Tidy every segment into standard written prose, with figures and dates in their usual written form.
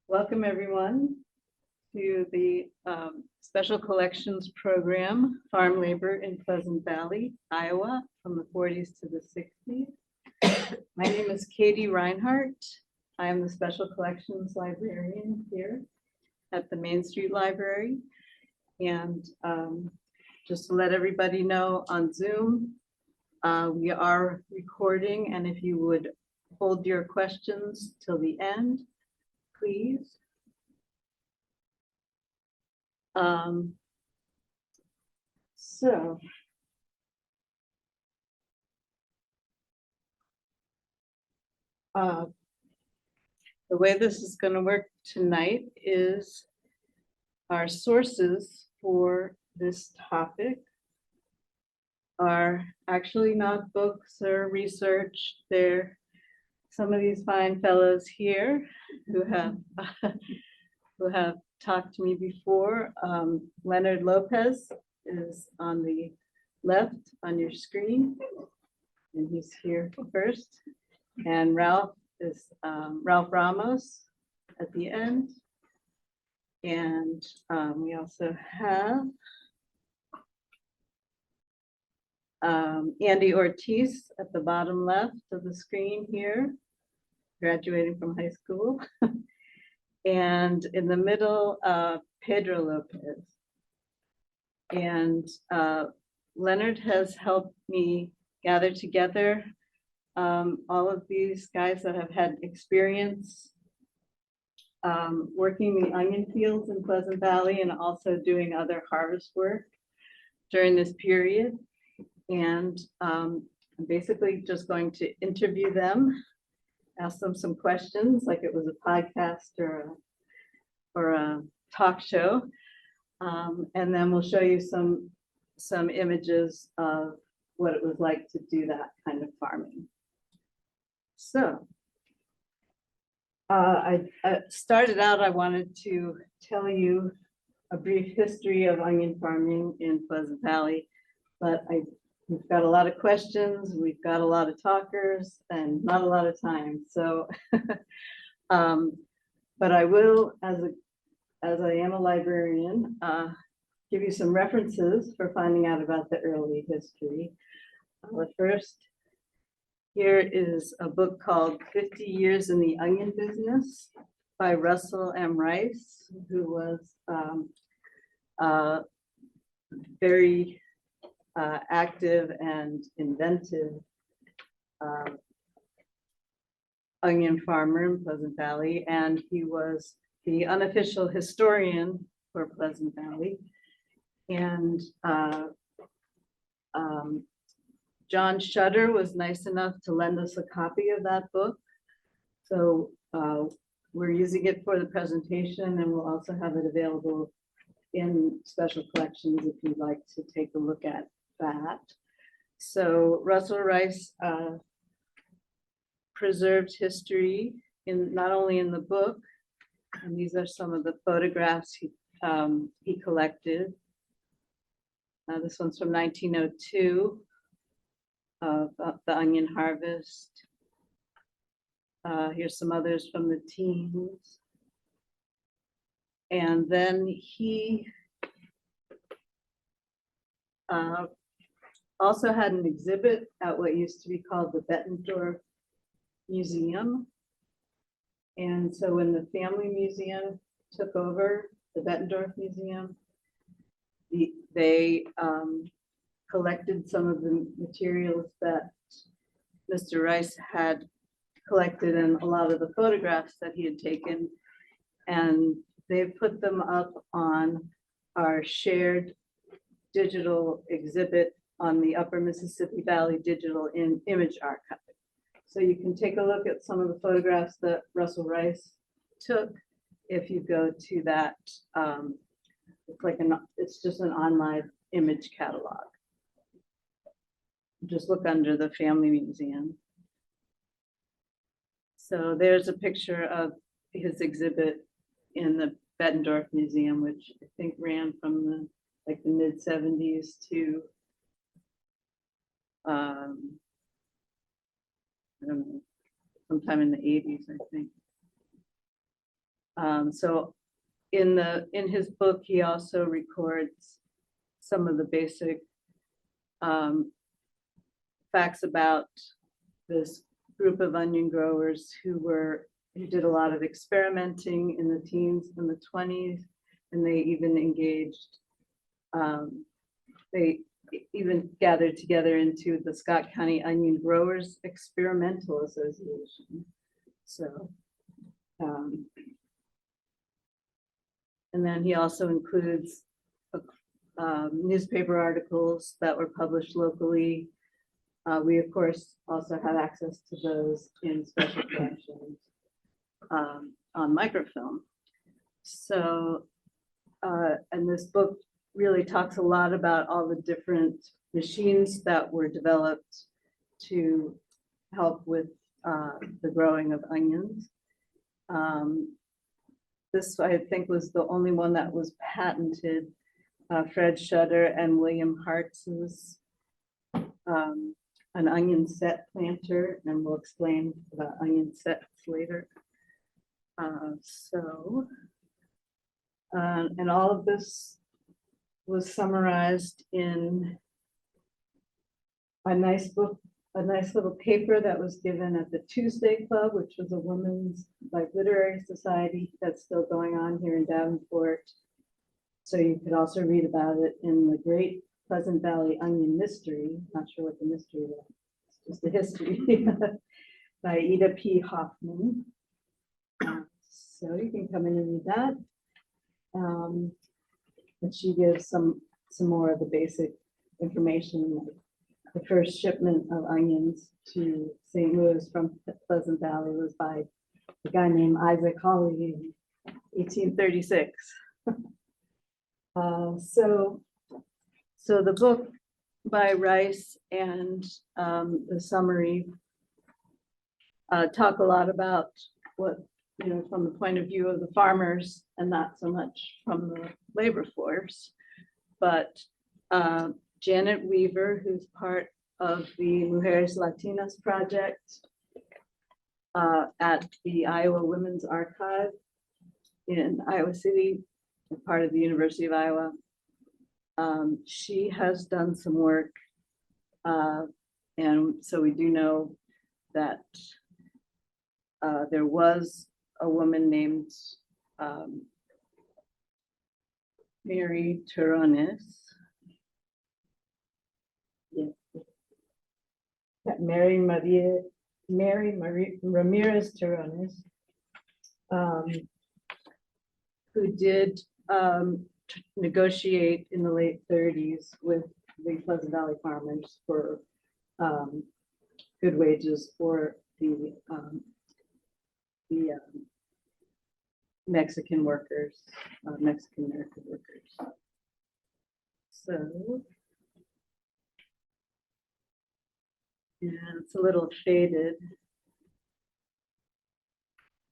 Welcome everyone to the Special Collections Program, Farm Labor in Pleasant Valley, Iowa, from the 40s to the 60s. My name is Katie Reinhardt. I am the Special Collections Librarian here at the Main Street Library. And just to let everybody know, on Zoom, we are recording, and if you would hold your questions till the end, please. So the way this is going to work tonight is our sources for this topic are actually not books or research. They're some of these fine fellows here who have talked to me before. Leonard Lopez is on the left on your screen, and he's here first. And Ralph is Ralph Ramos at the end. And we also have Andy Ortiz at the bottom left of the screen here, graduating from high school. And in the middle, Pedro Lopez. And Leonard has helped me gather together all of these guys that have had experience working the onion fields in Pleasant Valley and also doing other harvest work during this period. And I'm basically just going to interview them, ask them some questions like it was a podcast or a talk show. And then we'll show you some images of what it was like to do that kind of farming. So I started out, I wanted to tell you a brief history of onion farming in Pleasant Valley, but we've got a lot of questions, we've got a lot of talkers, and not a lot of time. So, but I will, as I am a librarian, give you some references for finding out about the early history. The first here is a book called 50 Years in the Onion Business by Russell M. Rice, who was very active and inventive onion farmer in Pleasant Valley, and he was the unofficial historian for Pleasant Valley. And John Shutter was nice enough to lend us a copy of that book. So we're using it for the presentation, and we'll also have it available in special collections if you'd like to take a look at that. So Russell Rice preserved history in not only in the book, and these are some of the photographs he collected. This one's from 1902 of the onion harvest. Here's some others from the teens. And then he also had an exhibit at what used to be called the Bettendorf Museum. And so when the family museum took over the Bettendorf Museum, they collected some of the materials that Mr. Rice had collected and a lot of the photographs that he had taken, and they put them up on our shared digital exhibit on the Upper Mississippi Valley Digital Image Archive. So you can take a look at some of the photographs that Russell Rice took if you go to that. It's just an online image catalog. Just look under the family museum. So there's a picture of his exhibit in the Bettendorf Museum, which I think ran from the mid 70s to I don't know, sometime in the 80s, I think. So in his book, he also records some of the basic facts about this group of onion growers who did a lot of experimenting in the teens and the 20s, and they even engaged, they even gathered together into the Scott County Onion Growers Experimental Association. So, and then he also includes newspaper articles that were published locally. We, of course, also have access to those in special collections on microfilm. So, and this book really talks a lot about all the different machines that were developed to help with the growing of onions. This, I think, was the only one that was patented. Fred Shutter and William Hartz's an onion set planter, and we'll explain about onion sets later. And all of this was summarized in a nice book, a nice little paper that was given at the Tuesday Club, which was a women's literary society that's still going on here in Davenport. So you could also read about it in the Great Pleasant Valley Onion Mystery. Not sure what the mystery was. It's just a history by Ida P. Hoffman. So you can come in and read that. And she gives some more of the basic information. The first shipment of onions to St. Louis from Pleasant Valley was by a guy named Isaac Hawley in 1836. So the book by Rice and the summary talk a lot about what, from the point of view of the farmers and not so much from the labor force. But Janet Weaver, who's part of the Mujeres Latinas project at the Iowa Women's Archive in Iowa City, part of the University of Iowa. She has done some work, and so we do know that there was a woman named Mary Terrones. Yes. Mary Ramirez Terrones, who did negotiate in the late 30s with the Pleasant Valley farmers for good wages for the Mexican workers, Mexican American workers. So, and it's a little faded,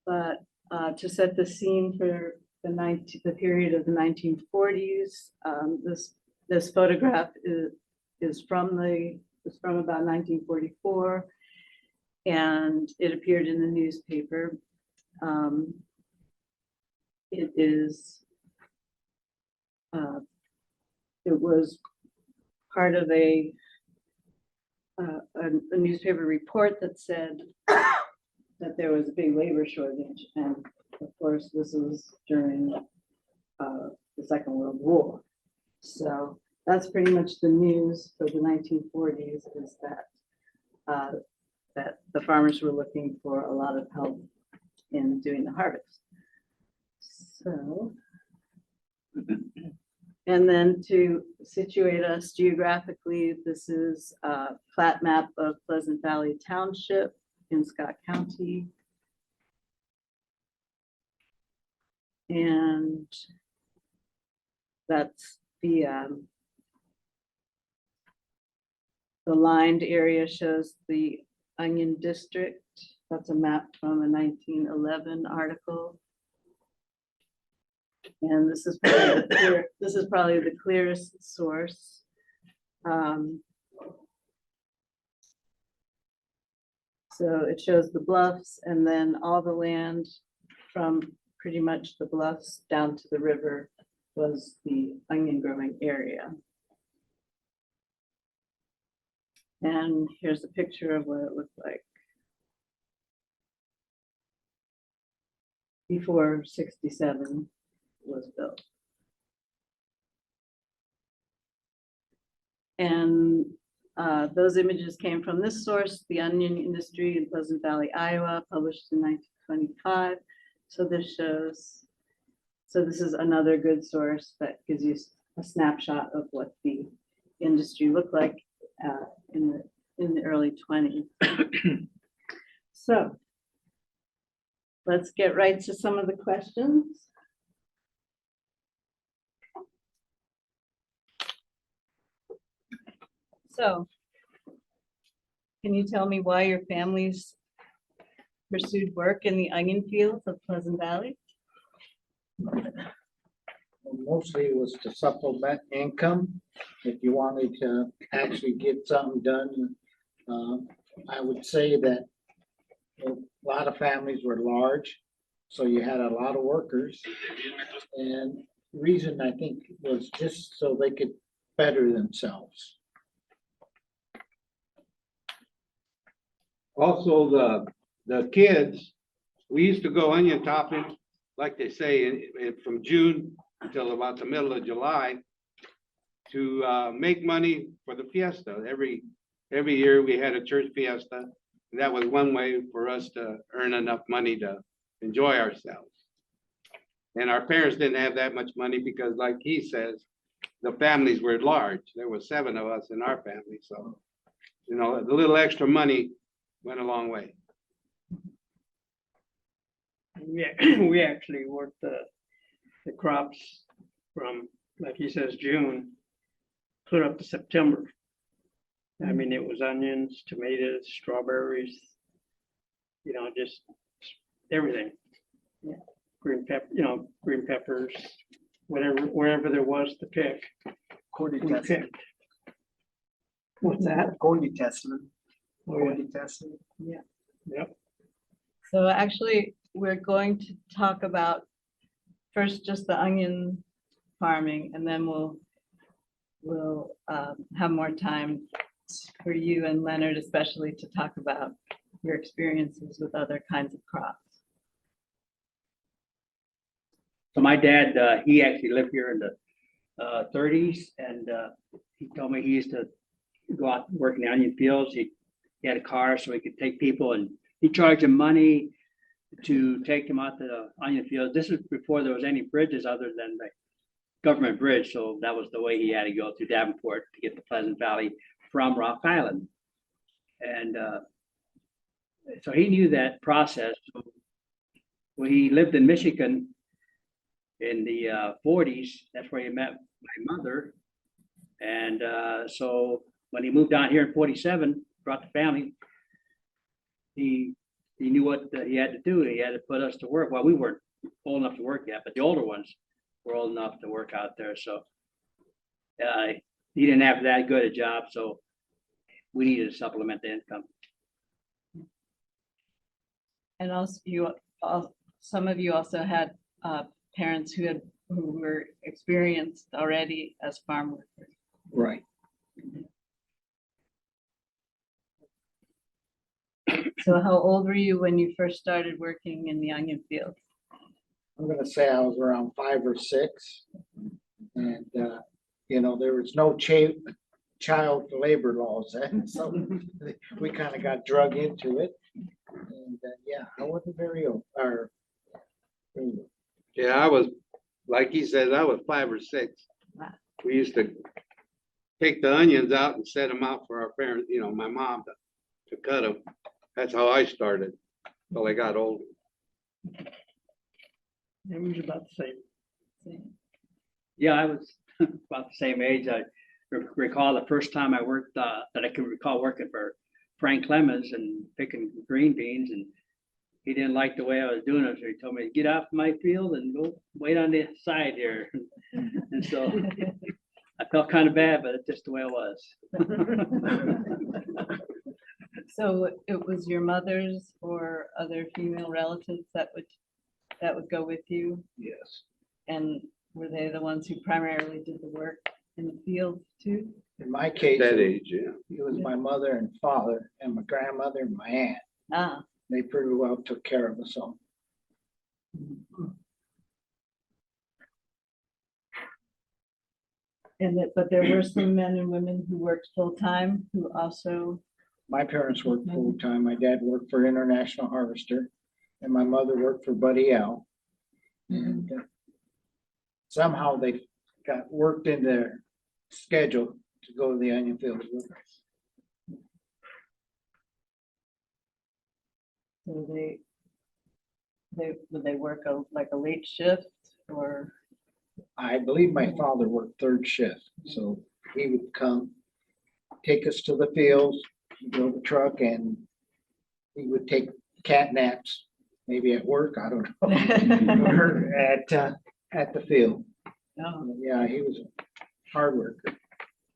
but to set the scene for the period of the 1940s, this photograph is from about 1944, and it appeared in the newspaper. It was part of a newspaper report that said that there was a big labor shortage, and of course this was during the Second World War. So that's pretty much the news for the 1940s, is that the farmers were looking for a lot of help in doing the harvest. So, and then to situate us geographically, this is a plat map of Pleasant Valley Township in Scott County. And that's the lined area shows the Onion District. That's a map from a 1911 article. And this is probably the clearest source. So it shows the bluffs and then all the land from pretty much the bluffs down to the river was the onion growing area. And here's a picture of what it looked like before 67 was built. And those images came from this source, The Onion Industry in Pleasant Valley, Iowa, published in 1925. So this is another good source that gives you a snapshot of what the industry looked like in the early 20s. So let's get right to some of the questions. So, can you tell me why your families pursued work in the onion fields of Pleasant Valley? Mostly it was to supplement income. If you wanted to actually get something done, I would say that a lot of families were large, so you had a lot of workers. And the reason I think was just so they could better themselves. Also, the kids, we used to go onion topping, like they say, from June until about the middle of July to make money for the fiesta. Every year we had a church fiesta. And that was one way for us to earn enough money to enjoy ourselves. And our parents didn't have that much money because, like he says, the families were large. There were 7 of us in our family. So, you know, the little extra money went a long way. Yeah, we actually worked the crops from, like he says, June clear up to September. I mean, it was onions, tomatoes, strawberries, you know, just everything. Yeah. Green peppers, wherever there was to pick. According We to Testament. picked. What's that? According to Testament. Oh, yeah. According to Testament. Yep. So actually, we're going to talk about first just the onion farming, and then we'll have more time for you and Leonard especially to talk about your experiences with other kinds of crops. So my dad, he actually lived here in the 30s, and he told me he used to go out and work in the onion fields. He had a car so he could take people, and he charged them money to take them out to the onion fields. This was before there was any bridges other than the government bridge, so that was the way he had to go through Davenport to get to Pleasant Valley from Rock Island. And so he knew that process. So when he lived in Michigan in the 40s, that's where he met my mother. And so when he moved down here in 47, brought the family, he knew what he had to do. He had to put us to work. Well, we weren't old enough to work yet, but the older ones were old enough to work out there. So he didn't have that good a job, so we needed to supplement the income. And also, some of you also had parents who were experienced already as farm workers. Right. So how old were you when you first started working in the onion fields? I'm gonna say I was around 5 or 6. And, you know, there was no child labor laws then, so we kind of got drug into it. And yeah, I wasn't very old. Yeah, I was, like he says, I was 5 or 6. Wow. We used to take the onions out and set them out for our parents, you know, my mom to cut them. That's how I started till I got older. It was about the same. Yeah, I was about the same age. I recall the first time I worked that I can recall working for Frank Clemens and picking green beans, and he didn't like the way I was doing it, so he told me to get off my field and go wait on the side here. And so I felt kind of bad, but it's just the way it was. So it was your mother's or other female relatives that would that would go with you? Yes. And were they the ones who primarily did the work in the field too? In my case, That it age, yeah. was my mother and father and my grandmother and my aunt. Ah, They pretty well took care of us all. and that, but there were some men and women who worked full-time who also, My parents worked full-time. My dad worked for International Harvester and my mother worked for Buddy Al. And somehow they got worked in their schedule to go to the onion field with us. so would they work like a late shift or? I believe my father worked third shift, so he would come, take us to the fields, build the truck, and he would take cat naps, maybe at work, I don't know. Or at the field. Oh, Yeah, he was a hard worker.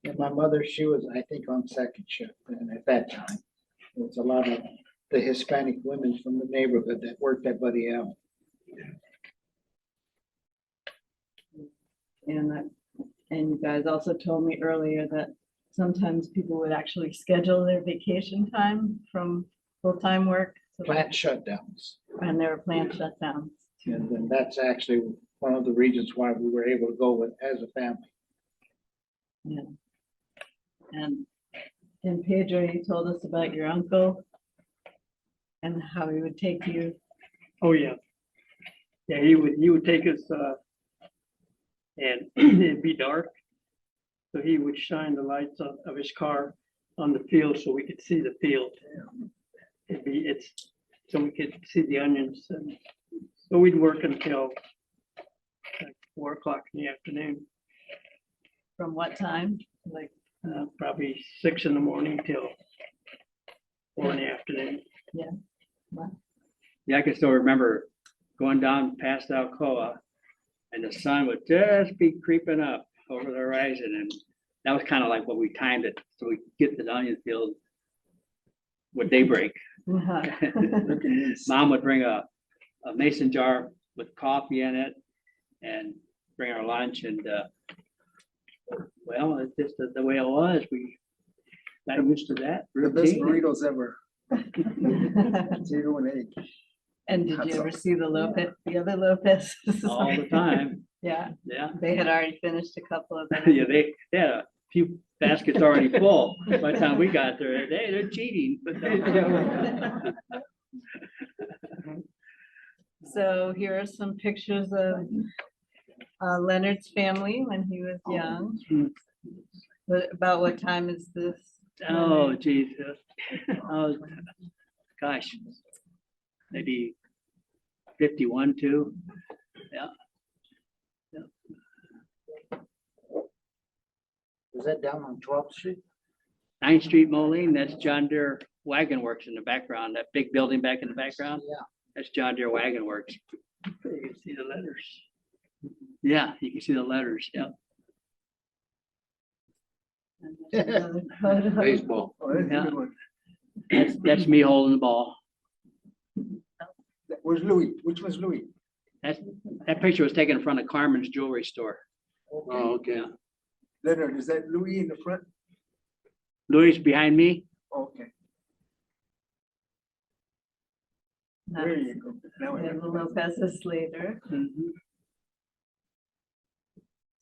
And my mother, she was, I think, on second shift, and at that time, there was a lot of the Hispanic women from the neighborhood that worked at Buddy Al. and you guys also told me earlier that sometimes people would actually schedule their vacation time from full-time work. So Plant shutdowns. and there were plant shutdowns. And then that's actually one of the reasons why we were able to go with as a family. Yeah. And Pedro, you told us about your uncle and how he would take you. Oh, yeah. Yeah, he would take us, and it'd be dark. So he would shine the lights of his car on the field so we could see the field. So we could see the onions, and so we'd work until like 4 o'clock in the afternoon, From what time? Like, probably 6 in the morning till 4 in the afternoon. Yeah, I can still remember going down past Alcoa and the sun would just be creeping up over the horizon. And that was kind of like what we timed it. So we get to the onion field with daybreak. Mom would bring a mason jar with coffee in it and bring our lunch. And well, it's just the way it was. We got used to that. The best routine. burritos ever. Potato and egg. and did you ever see the other Lopez? All the time. Yeah, Yeah. they had already finished a couple of them. Yeah, they had a few baskets already full by the time we got there. They're cheating, but So here are some pictures of Leonard's family when he was young. About what time is this? oh, geez. Oh, gosh. Maybe 51 too. Yeah. Was that down on 12th Street? 9th Street, Moline, that's John Deere Wagon Works in the background, that big building back in the background. Yeah. That's John Deere Wagon Works. You can see the letters. Yeah, you can see the letters. Yeah. And there's another photo. Baseball. Oh, that's a Yeah. good one. That's me holding the ball. Where's Louis? Which one's Louis? That picture was taken in front of Carmen's jewelry store. Oh, okay. Leonard, is that Louis in the front? Louis behind me. Okay, That's there you go. Now I the know. Lopez's later.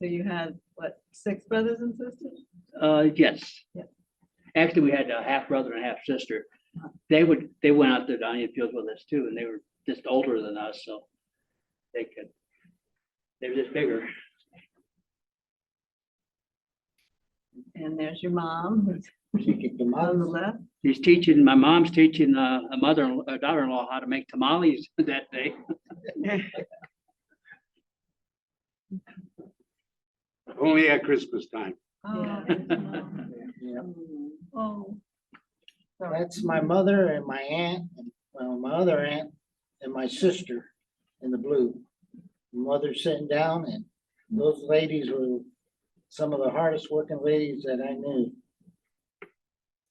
So you had, what, 6 brothers and sisters? Yes. Yeah. Actually, we had a half brother and half sister. They went out to the onion fields with us too, and they were just older than us, so they were just bigger. And there's your mom, who's She kicked them on the out. left. My mom's teaching a daughter-in-law how to make tamales that day. Only at Christmas time. Oh, Yeah. oh. That's my mother and my aunt, and well, my other aunt and my sister in the blue. Mother sitting down, and those ladies were some of the hardest working ladies that I knew.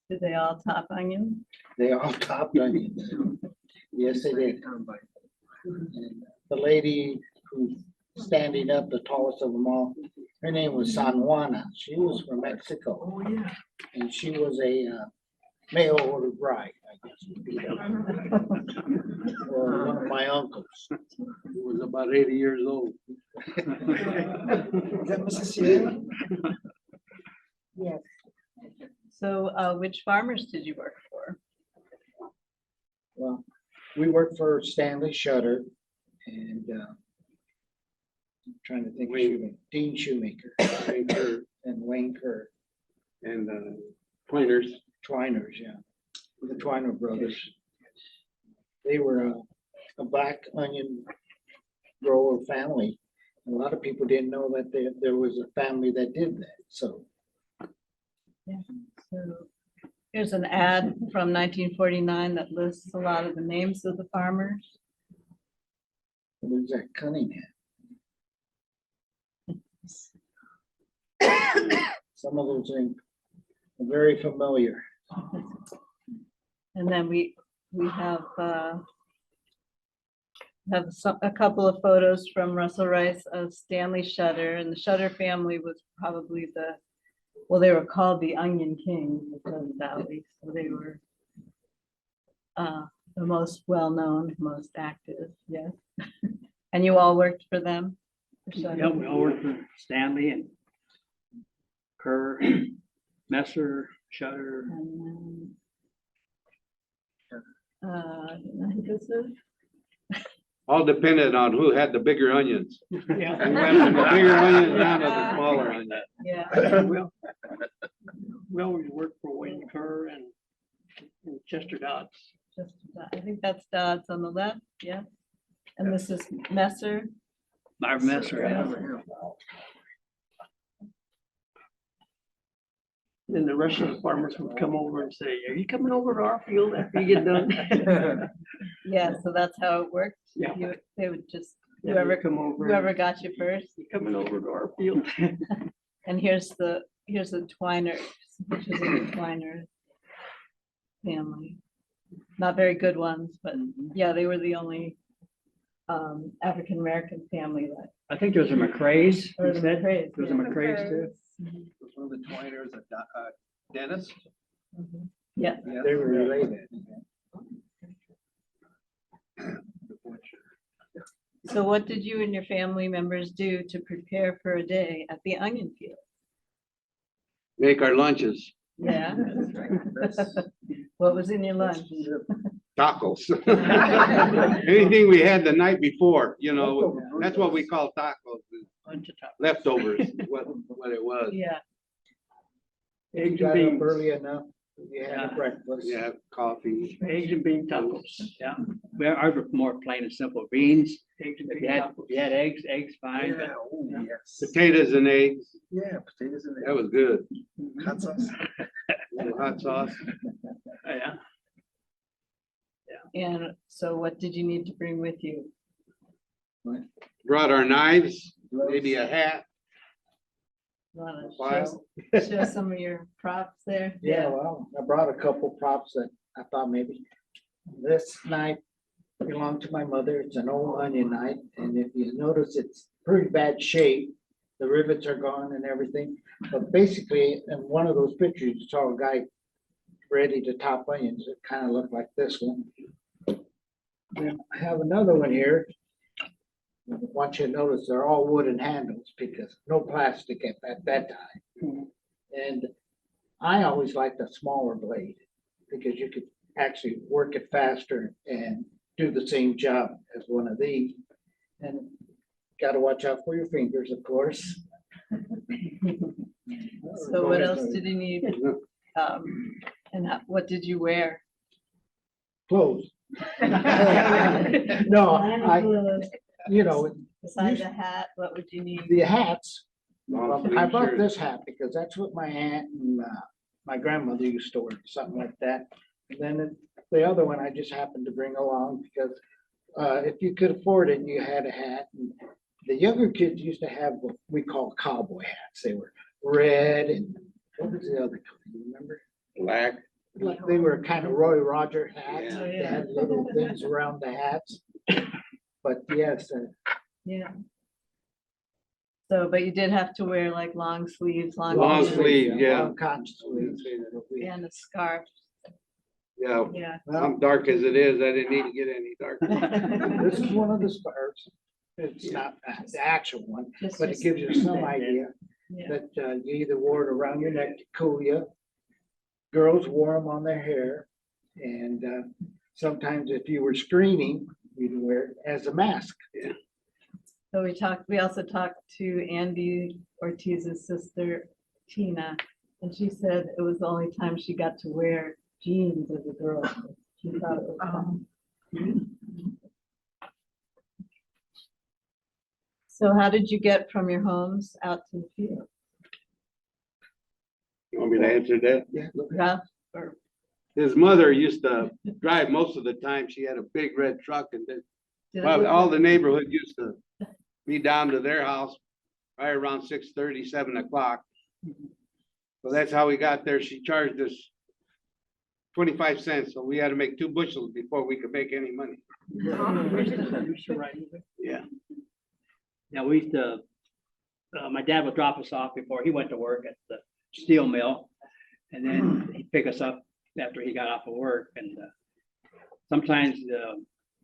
Did they all top onions? They all topped onions. Yes, they did. And the lady who's standing up, the tallest of them all, her name was San Juana. She was from Mexico. Oh, yeah. And she was a mail order bride, I guess. would be the- Or one of my uncles. He was about 80 years old. Is that Mrs. Sierra? Yes. So which farmers did you work for? Well, we worked for Stanley Shutter and I'm trying to think, of Dean Shoemaker and Wayne Kerr, And Pointers. Twiners, yeah, the Twiner brothers. They were a black onion grower family. A lot of people didn't know that there was a family that did that, so. So here's an ad from 1949 that lists a lot of the names of the farmers. There's that Cunningham. Some of those things are very familiar. And then we have a couple of photos from Russell Rice of Stanley Shutter, and the Shutter family was probably they were called the Onion Kings of Pleasant Valley, so they were the most well-known, most active, yes. And you all worked for them? for Shutter? Yeah, we all worked for Stanley and Kerr, Messer, Shutter. And then, I don't know who this is. All depended on who had the bigger onions. Yeah. We went from the bigger onions down to the smaller onions. Yeah, We always worked for Wayne Kerr and Chester Dodds. just, I think that's Dodds on the left, yeah. And this is Messer. Myra Messer, yeah. Then the rest of the farmers would come over and say, are you coming over to our field after you get done? Yeah, so that's how it worked. Yeah. They would just, Yeah, whoever, they'd come over. whoever got you first. You coming over to our field? And here's the Twiners, which is in the Twiner family. Not very good ones, but yeah, they were the only African-American family that. I think there was a McCrae's, or you the said? McCrae's, There was a yeah. McCrae's too. Was one of the Twiners, Dennis? Mhm. Yeah, Yeah. They were related. so what did you and your family members do to prepare for a day at the onion field? Make our lunches, Yeah, That's- what was in your lunch? tacos. Anything we had the night before, you know, that's what we call tacos, Bunch of top- leftovers, is what it was. Yeah, You Eggs and got up beans, early enough, you had Yeah. a breakfast. Yeah, coffee. eggs and bean tacos. Yeah, I was more plain and simple beans. Eggs and If bean you had, tacos. you had eggs, fine, Yeah, oh, yes. Potatoes and eggs, Yeah, potatoes in that there. was good. Hot sauce. Little hot sauce. but yeah. and so what did you need to bring with you? Brought our knives, maybe a hat. Wanna File. show some of your props there? Yeah, well, I brought a couple props that I thought maybe this knife belonged to my mother. It's an old onion knife, and if you notice, it's pretty bad shape. The rivets are gone and everything, but basically, in one of those pictures, you saw a guy ready to top onions. It kind of looked like this one. Then I have another one here. I want you to notice they're all wooden handles because no plastic at that time. And I always liked a smaller blade because you could actually work it faster and do the same job as one of these. And gotta watch out for your fingers, of course. So what else did you need? And what did you wear? Clothes. No, you know, Besides a hat, what would you need? the hats. Well, I brought Sure. this hat because that's what my aunt and my grandmother used to wear, something like that. And then the other one I just happened to bring along because if you could afford it, you had a hat. And the younger kids used to have what we call cowboy hats. They were red and what was the other color? You remember? Black. Like they were kind of Roy Roger hats. Yeah. Oh, They yeah. had little things around the hats. but yes, Yeah. So, but you did have to wear like long sleeves, long. Long pants, sleeve, yeah. long cotton sleeves. And a scarf, Yeah, yeah. I'm dark as it is. I didn't need to get any darker. This is one of the scarves. It's not the actual one, Just but it gives you some idea Yeah. that you either wore it around your neck to cool you. Girls wore them on their hair. And sometimes if you were screening, you'd wear it as a mask. So we also talked to Andy Ortiz's sister, Tina, and she said it was the only time she got to wear jeans as a girl. She thought it was fun. So how did you get from your homes out to the field? You want me to answer that? Yeah, look at Rough or? His mother used to drive most of the time. She had a big red truck and then, Did it well, look all like- the neighborhood used to be down to their house right around 6:30, 7 o'clock. So that's how we got there. She charged us 25 cents, so we had to make 2 bushels before we could make any money. Yeah. Yeah, we used to, my dad would drop us off before he went to work at the steel mill. And then he'd pick us up after he got off of work. And sometimes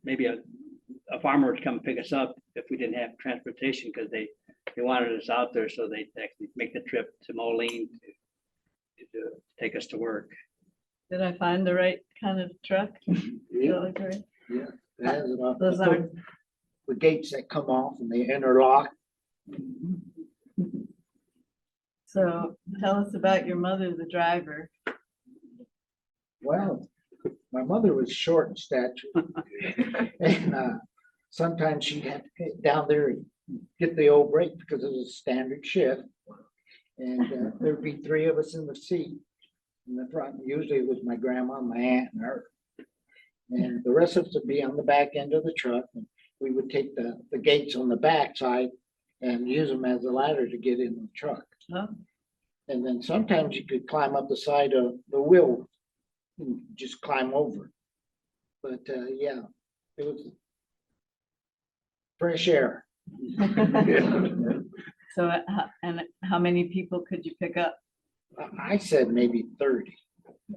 maybe a farmer would come pick us up if we didn't have transportation because they wanted us out there. So they'd actually make the trip to Moline to take us to work. Did I find the right kind of truck? Yeah. That looked right? it has it off Those are, the gates that come off and they interlock. so tell us about your mother, the driver. Well, my mother was short in stature. And sometimes she'd have to get down there and get the old break because it was a standard shift. And there'd be 3 of us in the seat. In the front, usually it was my grandma, my aunt, and her. And the rest of us would be on the back end of the truck. And we would take the gates on the back side and use them as a ladder to get in the truck. Oh, And then sometimes you could climb up the side of the wheel and just climb over. But yeah, it was fresh air. So, and how many people could you pick up? I said maybe 30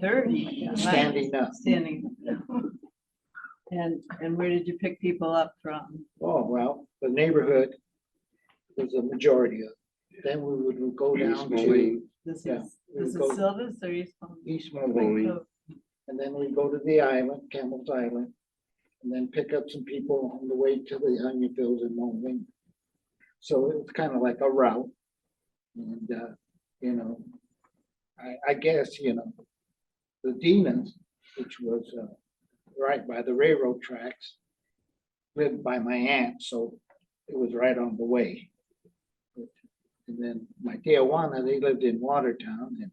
30. standing up. Standing. And where did you pick people up from? Oh, well, the neighborhood was a majority of it. Then we would go down East to Moline. This Yeah, is, we this would is go Silvis or East Palm? East Moline. Moline. Oh, And then we go to the island, Campbell's Island, and then pick up some people on the way to the onion fields in Moline. So it was kind of like a route. And, you know, I guess, you know, the Denas, which was right by the railroad tracks, lived by my aunt, so it was right on the way. And then my Tijuana, they lived in Watertown, and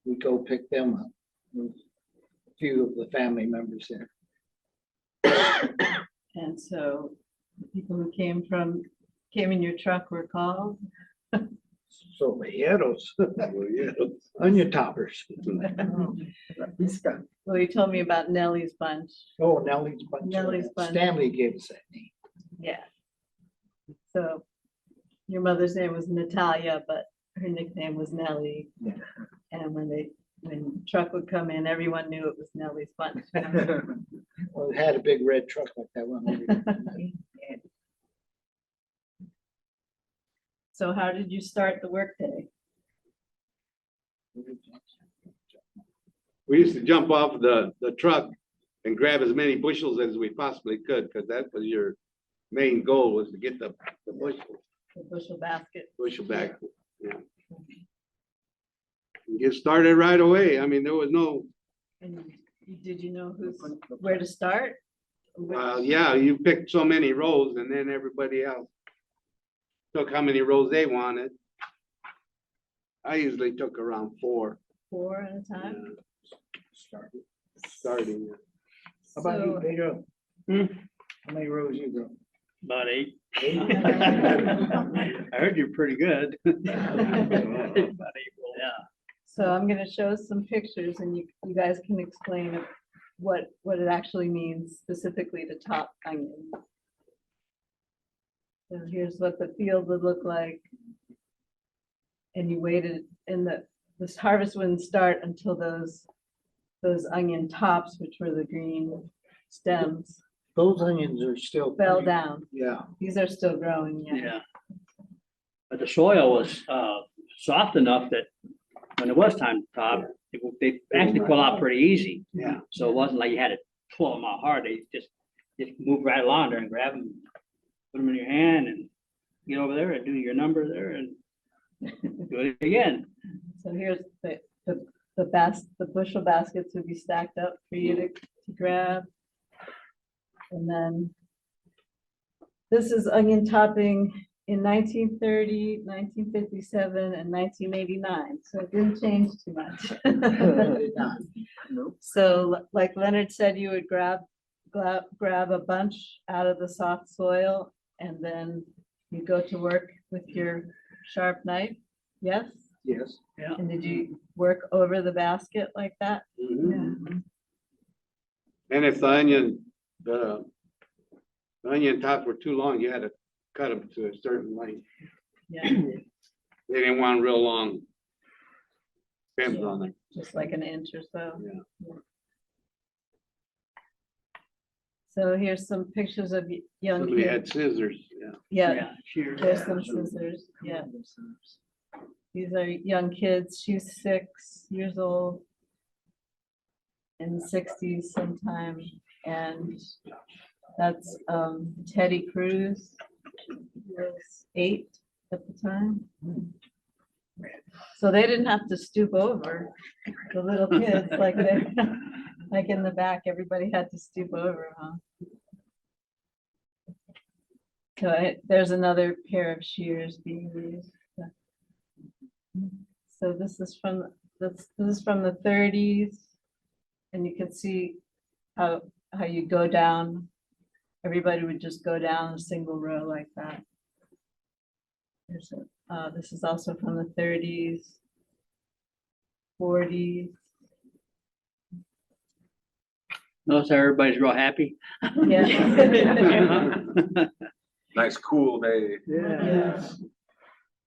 we go pick them up. There was a few of the family members there. and so the people who came in your truck were called? So Vaqueros, Well, yeah. onion toppers. Pizca. Well, you told me about Nellie's bunch. Oh, Nellie's bunch. Nellie's bunch. Stanley gave us that name. Yeah. So your mother's name was Natalia, but her nickname was Nellie. Yeah. And when truck would come in, everyone knew it was Nellie's bunch. Well, it had a big red truck like that one. So how did you start the workday? We used to jump off the truck and grab as many bushels as we possibly could, because that was your main goal, was to get the The bushel basket? bushel back. Yeah. And get started right away. I mean, there was no, And did you know where to start? yeah, you picked so many rows and then everybody else took how many rows they wanted. I usually took around 4. 4 at a time? Starting. How about you, So- Pedro? How many rows you go? About 8. 8? I heard you're pretty good. About 8 rolls. Yeah. So I'm gonna show some pictures and you guys can explain what it actually means specifically to top onion. So here's what the field would look like. And you waited, and this harvest wouldn't start until those onion tops, which were the green stems, Those onions are still. fell down. Yeah, These are still growing, yeah. Yeah. But the soil was soft enough that when it was time to top, they actually pull out pretty easy. Yeah. So it wasn't like you had to pull them out hard. They just move right along there and grab them, put them in your hand and get over there and do your number there and do it again. So here's the bushel baskets would be stacked up for you to grab. And then this is onion topping in 1930, 1957, and 1989. So it didn't change too much. So like Leonard said, you would grab a bunch out of the soft soil and then you go to work with your sharp knife. Yes? yes. And did you work over the basket like that? Mhm. And if the onion tops were too long, you had to cut them to a certain length. Yeah, They didn't want real long stems on them. just like an inch or so. Yeah. So here's some pictures of young Somebody had kids. scissors, yeah. Yeah, Sure. there's some scissors. Yeah, these are young kids. She's 6 years old. In the 60s sometime. And that's Teddy Cruz. He was 8 at the time. So they didn't have to stoop over, the little kids, like they, like in the back, everybody had to stoop over, huh? So there's another pair of shears being used. So this is from the 30s. And you can see how you go down. Everybody would just go down a single row like that. This is also from the 30s, 40s. Notice how everybody's real happy. Yeah. Nice cool day. Yeah.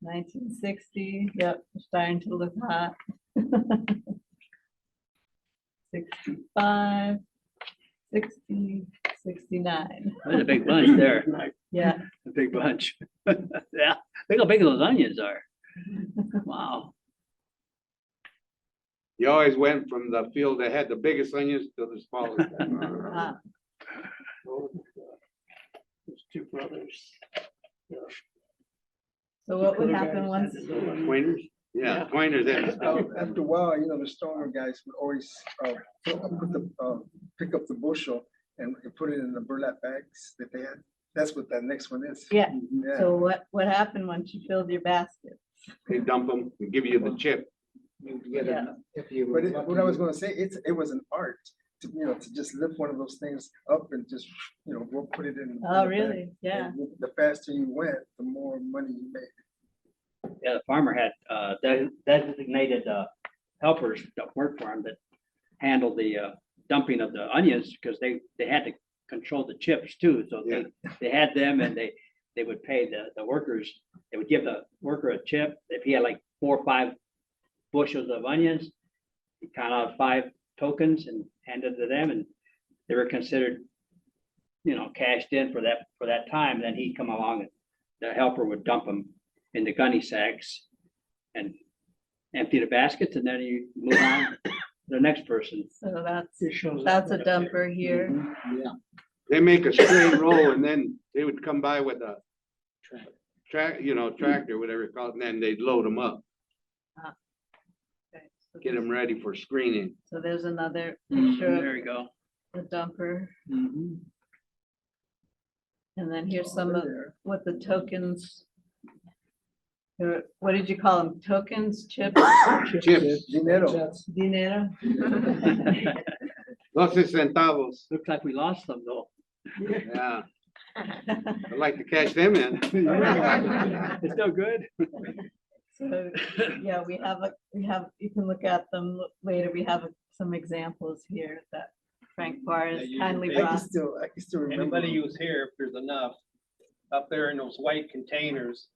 1960, yep, starting to look hot. 65, 60, 69. There's a big bunch there. Yeah. A big bunch. Yeah, look how big those onions are. Wow. You always went from the field that had the biggest onions to the smallest. Ah, Those two brothers. So what would happen once, Pointers? Yeah, pointers and stuff. After a while, the stronger guys would always pick up the bushel and put it in the burlap bags that they had. That's what that next one is. yeah, Yeah. so what happened once you filled your basket? They dump them and give you the chip. You get Yeah. it, if you. But what I was gonna say, it was an art to, to just lift one of those things up and just, go put it in. Oh, the bag. really? Yeah. And the faster you went, the more money you made. Yeah, the farmer had designated helpers that worked for him that handled the dumping of the onions because they had to control the chips too. So they had them and they would pay the workers. They would give the worker a chip. If he had like 4 or 5 bushels of onions, he count out 5 tokens and handed to them, and they were considered, cashed in for that time. Then he'd come along and the helper would dump them in the gunny sacks and empty the baskets, and then you move on to the next person. So It shows that's a up. dumper here. Yeah. They make a straight roll and then they would come by with a tractor, whatever you call it, and then they'd load them up, Okay, so get them ready for screening. So there's another picture There of you go. the dumper. Mhm. And then here's some of what the tokens. What did you call them? Tokens, chips, Chips, Dinero. dinero? 12 centavos. Looks like we lost them though. Yeah, I'd like to cash them in. It's still good. So, yeah, we have, you can look at them later. We have some examples here that Frank Juarez kindly I brought. can still remember. Anybody who's here, if there's enough, up there in those white containers,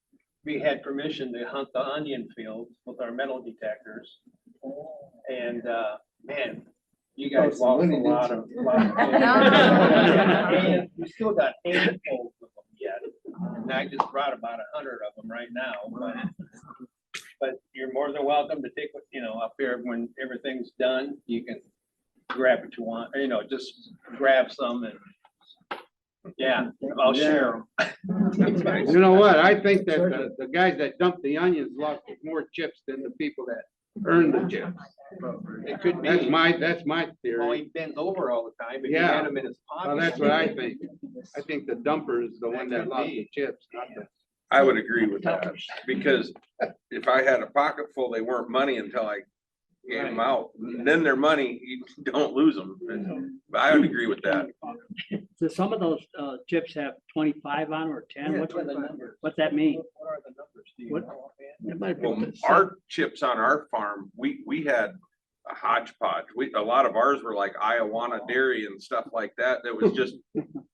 we had permission to hunt the onion fields with our metal detectors. And, man, you guys some lost a money, lot didn't of. And we still got 8 of them yet. And I just brought about 100 of them right now, but you're more than welcome to take, up here when everything's done, you can grab what you want, just grab some and, yeah, I'll share them. You know what? I think that the guys that dumped the onions lost more chips than the people that earned the chips. It could be. That's my Well, theory. he bends over all the time, but he Yeah. had them in his pocket. Well, that's what I think. I think the dumper is the one that lost the chips, not the. I would agree with that, because if I had a pocket full, they weren't money until I gave them out. Then they're money, you don't lose them. But I would agree with that. So some of those chips have 25 on or 10. Yeah, What's 25. what's that mean? What are the numbers? Do you What- know offhand? It might be Well, the- our chips on our farm, we had a hodgepodge. A lot of ours were like Iowa Dairy and stuff like that. That was just,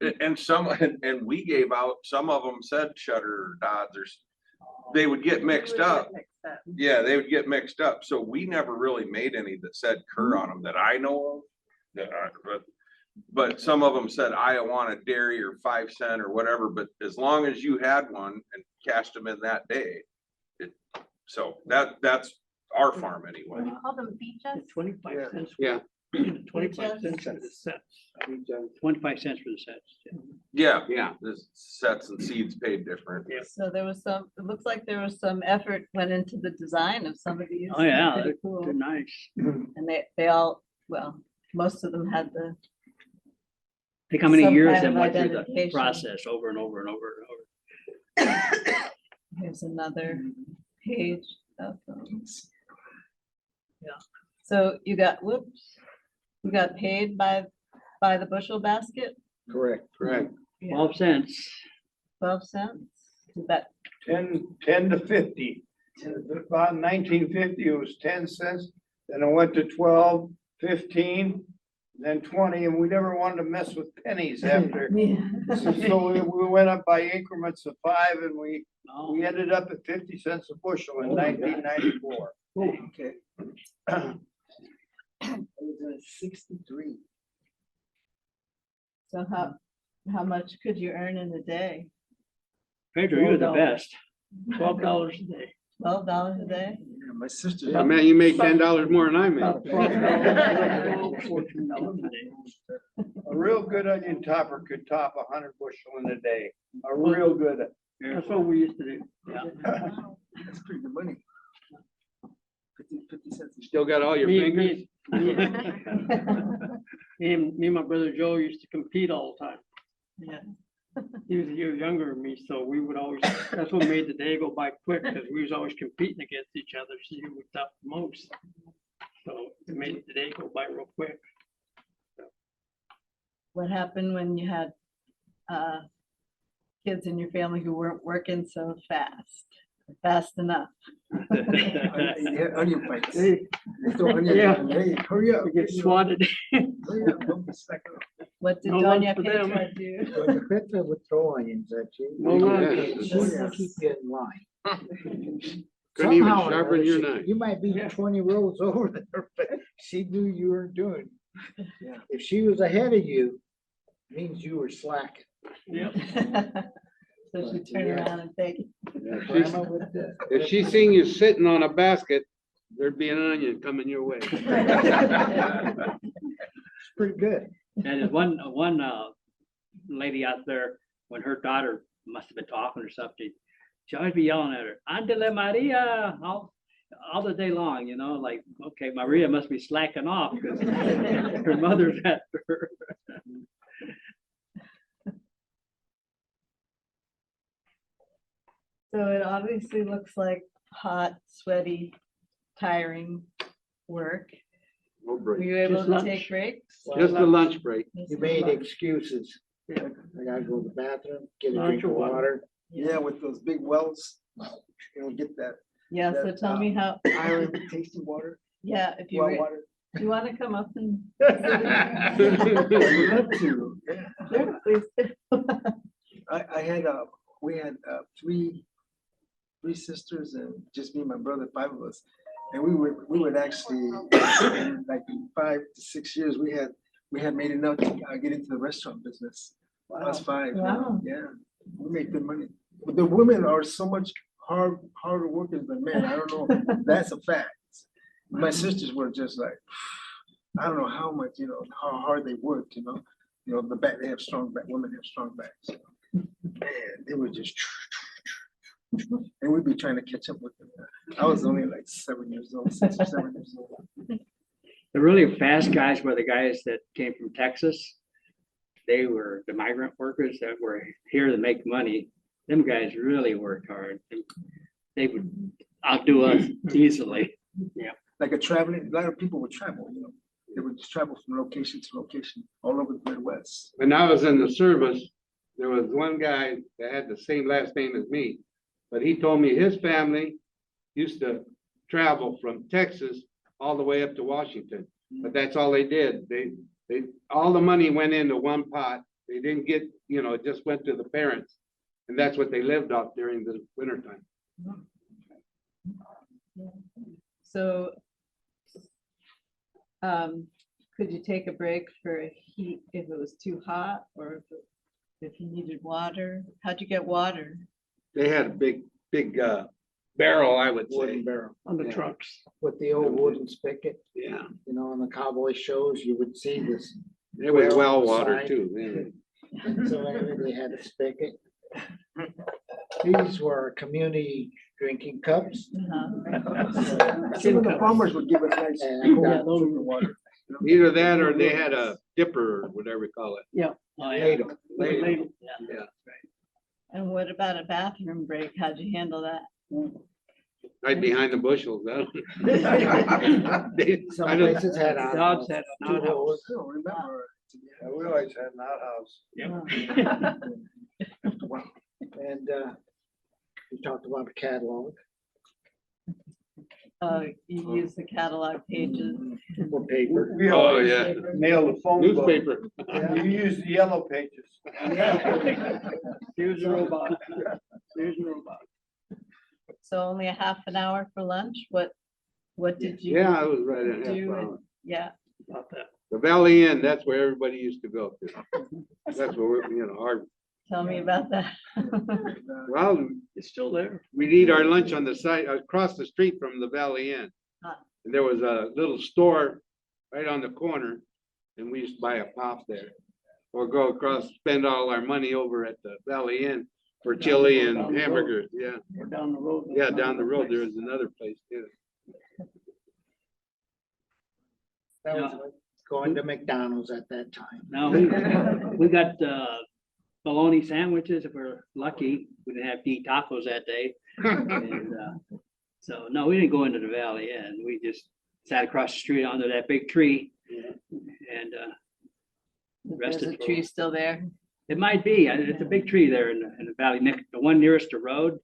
and we gave out, some of them said Shutter Dodds they would get mixed up. Yeah, they would get mixed up. So we never really made any that said Kerr on them that I know of. But some of them said Iowa Dairy or 5 cent or whatever, but as long as you had one and cashed them in that day. So that's our farm anyway. Call them beaches. 25 cents. Yeah. 25 cents for the sets. 25 cents for the sets. Yeah, Yeah. the sets and seeds paid different. So there was some, it looks like there was some effort went into the design of some of these. Oh, yeah, Pretty they're cool. they're nice. And they all, well, most of them had the, Think how many Some years kind they of went through the identification. process over and over and over and over. here's another page of them. Yeah. So you got, you got paid by the bushel basket? Correct. Correct. 12 cents. 12 cents? Is that, 10 to 50. About 1950, it was 10 cents, then it went to 12, 15, then 20, and we never wanted to mess with pennies after. So we went up by increments of 5, and we ended up at 50 cents a bushel in 1994. Okay. It was 63. so how much could you earn in a day? Pedro, you're the $12. best. $12 a day. $12 a day? Yeah, my sister. Yeah, man, you make $10 more than I make. $14 a day. A real good onion topper could top 100 bushel in a day. A real good. That's what we used to do. Yeah. That's pretty good money. 50 cents. Still got all your fingers? Me and my brother Joe used to compete all the time. Yeah. He was a year younger than me, so we would always, that's what made the day go by quick, because we was always competing against each other, see who was up the most. So it made the day go by real quick. What happened when you had kids in your family who weren't working so fast enough? Yeah, onion fights. Hey, They throw onions Yeah. on, hey, hurry up. we get swatted. Hurry up, don't be slacking off. What did No Doña lunch for them. Petra do? When the Petra would throw onions at you. No lunch. She would keep you in line. Couldn't even Somehow or sharpen another, your she- knife. You might be Yeah. 20 rows over there, but she knew you were doing. Yeah. If she was ahead of you, means you were slacking. Yep. So she turned around and take it. Grandma would, If she seen you sitting on a basket, there'd be an onion coming your way. It's pretty good. And there's one lady out there, when her daughter must have been talking or something, she always be yelling at her, Andele Maria, all the day long, like, okay, Maria must be slacking off because her mother's at her. So it obviously looks like hot, sweaty, tiring work. No Were break. you able Just to lunch. take breaks? Just a lunch break. You made excuses. I gotta go to the bathroom, get a Lunch drink or of water. water. Yeah, with those big wells, get that Yeah, so that, tell me how, iron tasty water, yeah, if you, well re- water. do you want to come up and? I would love to. Yeah. Sure, please. I had we had three sisters and just me and my brother, 5 of us. And we would actually, in like 5 to 6 years, we had made enough to get into the restaurant business. Us 5, Wow. yeah, we make good money. But the women are so much harder workers than men. I don't know, that's a fact. My sisters were just like, I don't know how much, how hard they worked, the back, they have strong back, women have strong backs. Man, they were just, and we'd be trying to catch up with them. I was only like 7 years old, 6 or 7 years old. The really fast guys were the guys that came from Texas. They were the migrant workers that were here to make money. Them guys really worked hard. They would outdo us easily. Yeah. Like a lot of people would travel, they would just travel from location to location all over the Midwest. When I was in the service, there was one guy that had the same last name as me, but he told me his family used to travel from Texas all the way up to Washington. But that's all they did. They all the money went into one pot. They didn't get, it just went to the parents. And that's what they lived off during the wintertime. So could you take a break for heat if it was too hot or if you needed water? How'd you get water? They had a big barrel, I would say. Wooden barrel On the Yeah. trucks. with the old wooden spigot, Yeah, on the cowboy shows, you would see this. it was barrel well on the water side. too. Yeah. And so they had a spigot. These were community drinking cups. Uh-huh. Some of the farmers would give us nice And, cool sugar water. Either that or they had a dipper or whatever you call it. Oh, yeah. ladle. Ladle. Yeah. And what about a bathroom break? How'd you handle that? Right behind the bushels. Some I don't- places had Dogs had an two outhouse. holes. I don't remember. Yeah, we always had an outhouse. And we talked about the catalog You use the catalog pages. for paper. We Oh, always yeah. mailed a phone book. Newspaper. You used the yellow pages. Here's the robot. Here's the robot. So only a half an hour for lunch? What did you? Yeah, I was right in half do hour. Yeah, About that. The Valley Inn, that's where everybody used to go to. That's where our, tell me about that. well, It's still there. we'd eat our lunch on the side, across the street from the Valley Inn. Ah. And there was a little store right on the corner, and we used to buy a pop there. Or go across, spend all our money over at the Valley Inn for chili and Down the road. hamburgers, yeah. Or down the road. Yeah, down the road, there was another place too. That was like going to McDonald's at that time. Now, we got bologna sandwiches if we're lucky. We didn't have to eat tacos that day. And so, no, we didn't go into the valley and we just sat across the street under that big tree. And There's rested. a tree still there. It might be, it's a big tree there in the valley, next, the one nearest the road.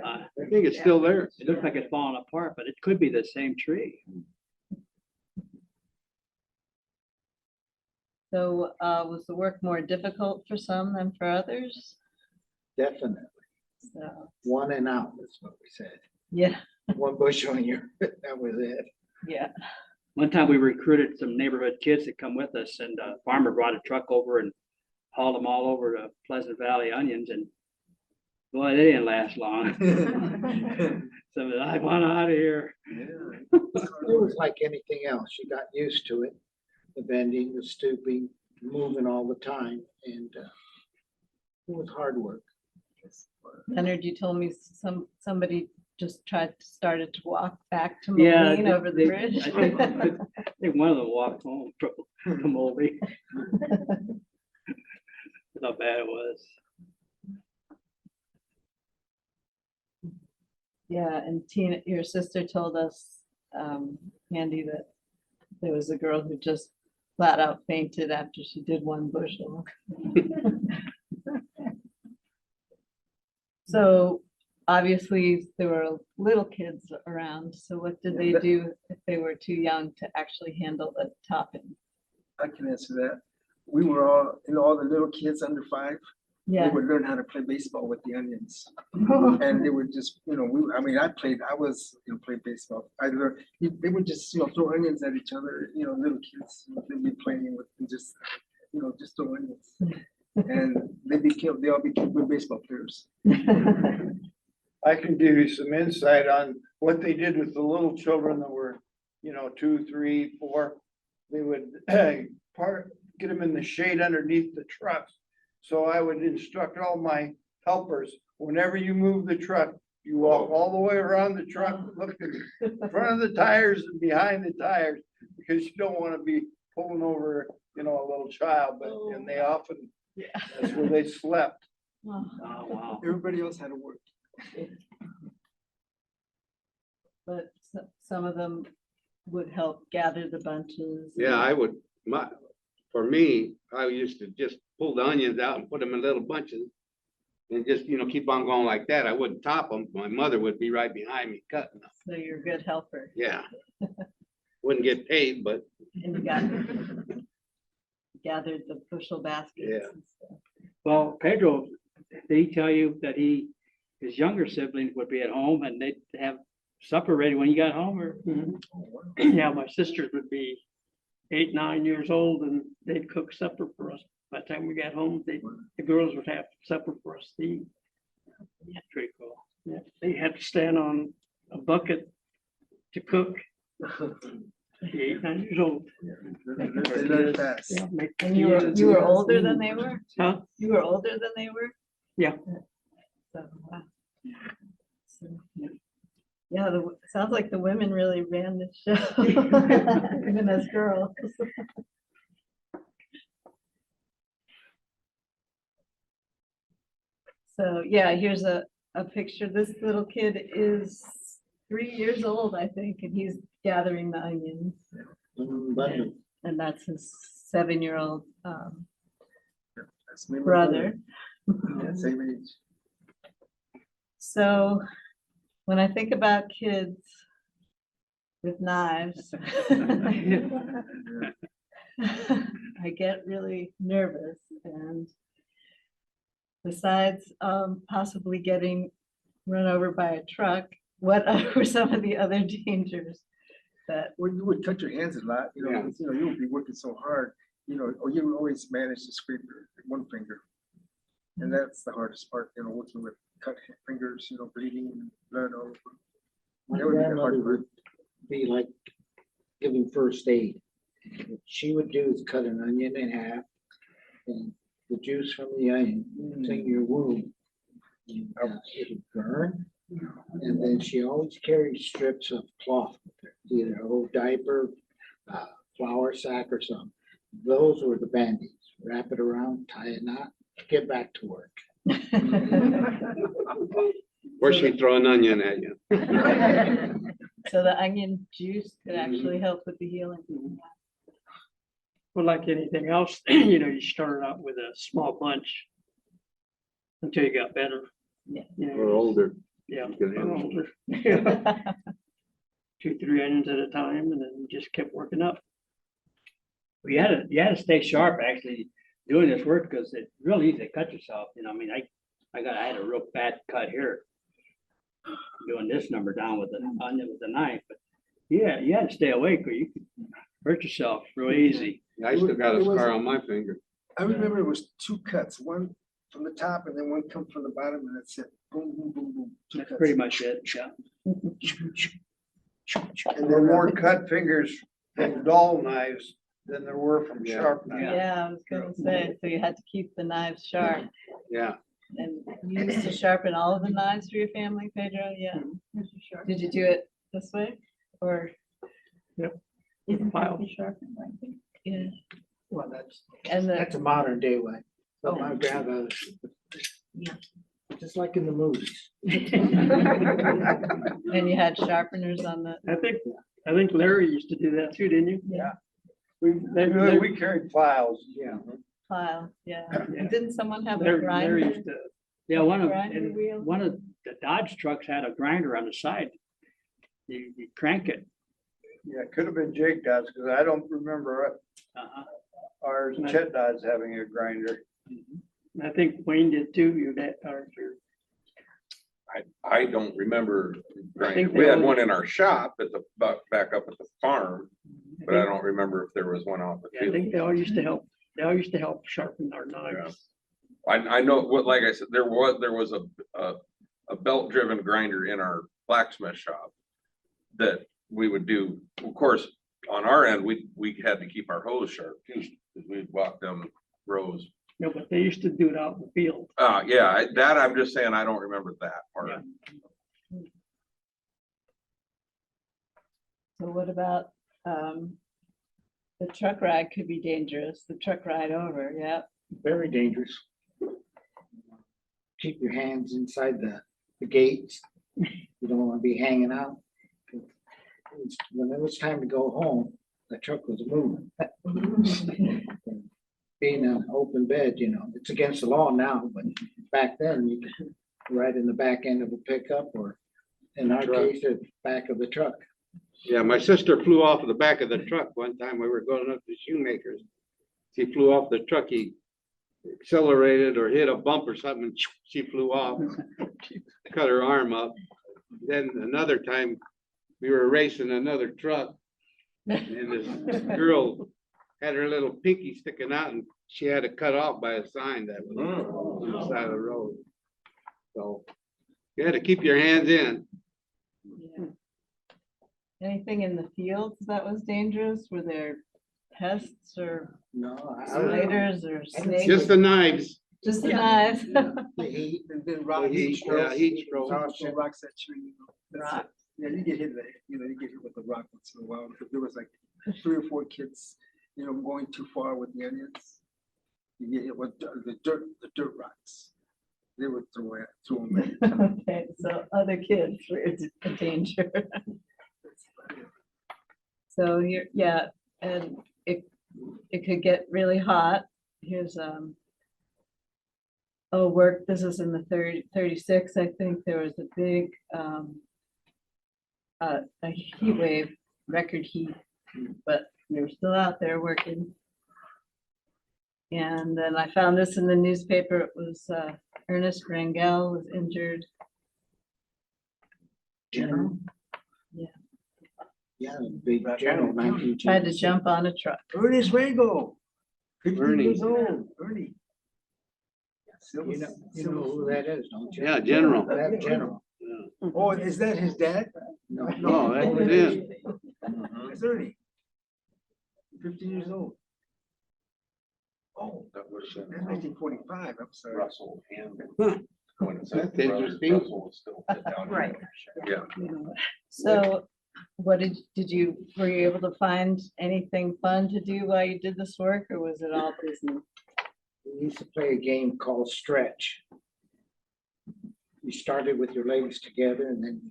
I think it's still there. It looks like it's falling apart, but it could be the same tree. So was the work more difficult for some than for others? Definitely. So, One and out is what we said. yeah, One bushel in your, that was it. yeah. One time we recruited some neighborhood kids to come with us and a farmer brought a truck over and hauled them all over to Pleasant Valley onions and boy, they didn't last long. So I want out of here. It was like anything else. You got used to it. The bending, the stooping, moving all the time, and it was hard work. Leonard, you told me somebody just started to walk back to Yeah, Moline over the bridge. I think one of them walked home from Moldy. How bad it was. Yeah, and Tina, your sister told us, Andy, that there was a girl who just flat out fainted after she did one bushel. So obviously there were little kids around. So what did they do if they were too young to actually handle the topping? I can answer that. We were all the little kids under 5, they Yeah. would learn how to play baseball with the onions. And they would just, I was, play baseball. I learned, they would just, throw onions at each other, little kids, they'd be playing with, and just, just throw onions. And they all became good baseball players. I can give you some insight on what they did with the little children that were, 2, 3, 4. They would get them in the shade underneath the trucks. So I would instruct all my helpers, whenever you move the truck, you walk all the way around the truck, look at the front of the tires and behind the tires, because you don't want to be pulling over, a little child, and they often, that's where they slept. Oh, wow. Everybody else had to work. But some of them would help gather the bunches. Yeah, I would, for me, I used to just pull the onions out and put them in little bunches. And just, keep on going like that. I wouldn't top them. My mother would be right behind me cutting them. So you're a good helper. Yeah. Wouldn't get paid, but And you gathered the bushel baskets. Yeah. And stuff. Well, Pedro, did he tell you that his younger siblings would be at home and they'd have supper ready when you got home, or? Yeah, my sisters would be 8, 9 years old, and they'd cook supper for us. By the time we got home, the girls would have supper for us to eat. Yeah, pretty cool. Yeah, they had to stand on a bucket to cook. Be 8, 9 years old. They learn fast. Yeah, make And you were older than they were? Huh? You were older than they were? Yeah. So, wow. So, yeah, sounds like the women really ran the show, even as girls. So, yeah, here's a picture. This little kid is 3 years old, I think, and he's gathering the onions. And that's his 7-year-old That's me, my brother. Yeah, same age. So when I think about kids with knives, I get really nervous. And besides possibly getting run over by a truck, what were some of the other dangers that? Well, you would cut your hands a lot, Yeah. because, you would be working so hard, or you would always manage to scrape one finger. And that's the hardest part, working with cut fingers, bleeding and blood all over. My That would be the grandmother hard part. would be like giving first aid. What she would do is cut an onion in half, and the juice from the onion take your wound. And, it would burn, and then she always carried strips of cloth with her, either a old diaper, flour sack or something. Those were the band-aids. Wrap it around, tie a knot, get back to work. or she'd throw an onion at you. So the onion juice could actually help with the healing. Well, like anything else, you started out with a small bunch until you got better. Yeah. Or older. Yeah. Good or answer. older. 2, 3 onions at a time, and then you just kept working up. You had to stay sharp actually doing this work, because it's real easy to cut yourself. I had a real bad cut here doing this number down with the knife, but yeah, you had to stay awake or you could hurt yourself real easy. I still got a It was- scar on my finger. I remember it was 2 cuts, one from the top and then one come from the bottom, and that's it. Boom, boom, boom, boom. 2 That's cuts. pretty much it. Yeah. And There were then, more cut fingers from dull knives than there were from Yeah. sharp knives. Yeah, I was gonna say, so you had to keep the knives sharp. Yeah. And you used to sharpen all of the knives for your family, Pedro? Yeah. Did you do it this way or? Yep. Isn't File. it sharpened, I think? Yeah. Well, that's And a the, modern day way. But Oh. my grandfather, Yeah. just like in the movies. and you had sharpeners on the, I think Larry used to do that too, didn't you? Yeah. We carried files. Yeah. pile, yeah. Yeah. And didn't someone have a Larry grinder? used to, Yeah, Grinder wheel? one of the Dodge trucks had a grinder on the side. You crank it. Yeah, it could have been Jake Dodds, because I don't remember Uh-huh. ours, Chet Dodds having a grinder. I think Wayne did too, your dad, or your I don't remember. I think We they had only- one in our shop at the, back up at the farm, but I don't remember if there was one out in the Yeah, I think field. they all used to help, sharpen our knives. I know, what, like I said, there was a belt driven grinder in our blacksmith shop that we would do, of course, on our end, we had to keep our hose sharp too, because we'd walk them rows. No, but they used to do it out in the field. Yeah, that I'm just saying, I don't remember that part. Yeah. So what about, the truck ride could be dangerous, the truck ride over, yeah. Very dangerous. Keep your hands inside the gates. You don't want to be hanging out. When it was time to go home, the truck was moving. Being an open bed, it's against the law now, but back then you could ride in the back end of a pickup or in our case, the back of the truck. Yeah, my sister flew off of the back of the truck one time. We were going up to Shoemakers. She flew off the truck. He accelerated or hit a bump or something, and she flew off, cut her arm up. Then another time, we were racing another truck, and this girl had her little pinky sticking out, and she had it cut off by a sign that was on the side of the road. So you had to keep your hands in. Yeah. Anything in the fields that was dangerous? Were there pests or No, spiders or snakes? Just the knives. Just the knives. The heat and then rocks. heat, yeah, heat stroke. Rocks at you. Rocks. Yeah, you get hit, you get hit with a rock once in a while, because there was like 3 or 4 kids, going too far with the onions. You get hit with the dirt rocks. They would throw them. Okay, so other kids were a danger. So yeah, and it could get really hot. Here's this is in the 36, I think there was a big a heat wave, record heat, but they were still out there working. And then I found this in the newspaper. It was Ernest Rangel was injured. General? Yeah. Yeah, the big general. Tried to jump on a truck. Ernest Rango, 15 Ernie. years old, Ernie. You know who that is, don't you? Yeah, General. That general. Oh, is that his dad? No, that was him. It's Ernie. 15 years old. Oh, That was that's 1945, I'm sorry. Russell and. when it's That's brothers, interesting. Russell was still down here. Right. Yeah. So what were you able to find anything fun to do while you did this work, or was it all business? We used to play a game called Stretch. You started with your legs together and then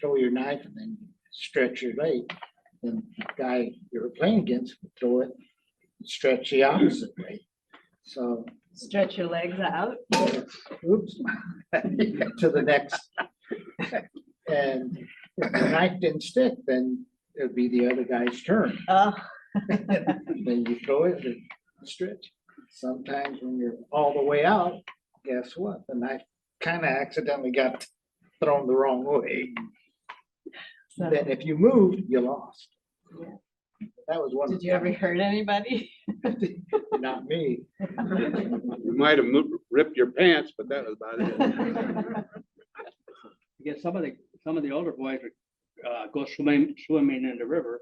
throw your knife and then stretch your leg. Then the guy you were playing against would throw it, stretch the opposite way. So, Stretch your legs out? oops, to the next. And if the knife didn't stick, then it would be the other guy's turn. Oh. Then you throw it and stretch. Sometimes when you're all the way out, guess what? The knife kind of accidentally got thrown the wrong way. So, Then if you moved, you lost. That was one. did you ever hurt anybody? Not me. You might have ripped your pants, but that was about it. Because some of the older boys would go swimming in the river.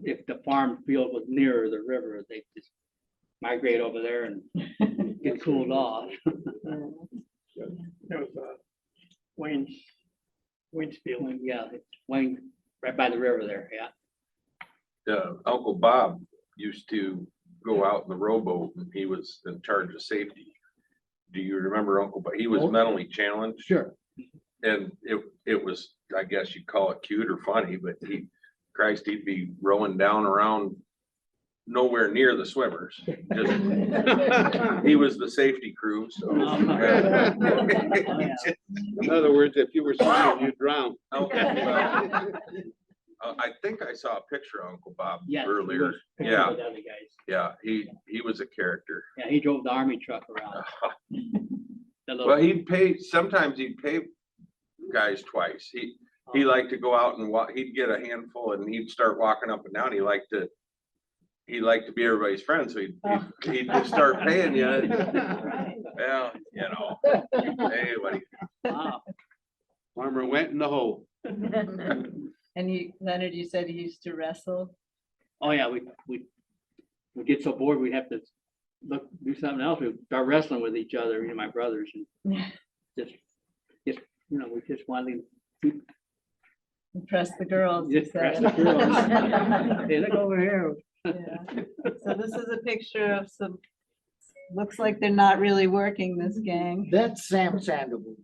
If the farm field was near the river, they just migrate over there and get cooled off. There was Wayne's field. Yeah, Wayne, right by the river there, yeah. Uncle Bob used to go out in the rowboat and he was in charge of safety. Do you remember Uncle Bob? He was mentally challenged. Sure. And it was, I guess you'd call it cute or funny, but he'd be rowing down around nowhere near the swimmers. Just, he was the safety crew, so. In other words, if you were swimming, you'd drown. Okay, well, I think I saw a picture of Uncle Bob Yeah. earlier. The Yeah, other guys. yeah, he was a character. Yeah, he drove the army truck around. The little- Well, sometimes he'd pay guys twice. He liked to go out and walk, he'd get a handful and he'd start walking up and down. He liked to be everybody's friend, so he'd just start paying you. Well, you know, hey, buddy. Wow. Farmer went in the hole. And you, Leonard, you said you used to wrestle? Oh, yeah, we get so bored, we'd have to do something else. We'd start wrestling with each other, my brothers, and just, you know, we just wanted to Impress the girls. you just press said. the girls. Hey, look over here. Yeah. So this is a picture of some, looks like they're not really working, this gang. That's Sam Sandoval.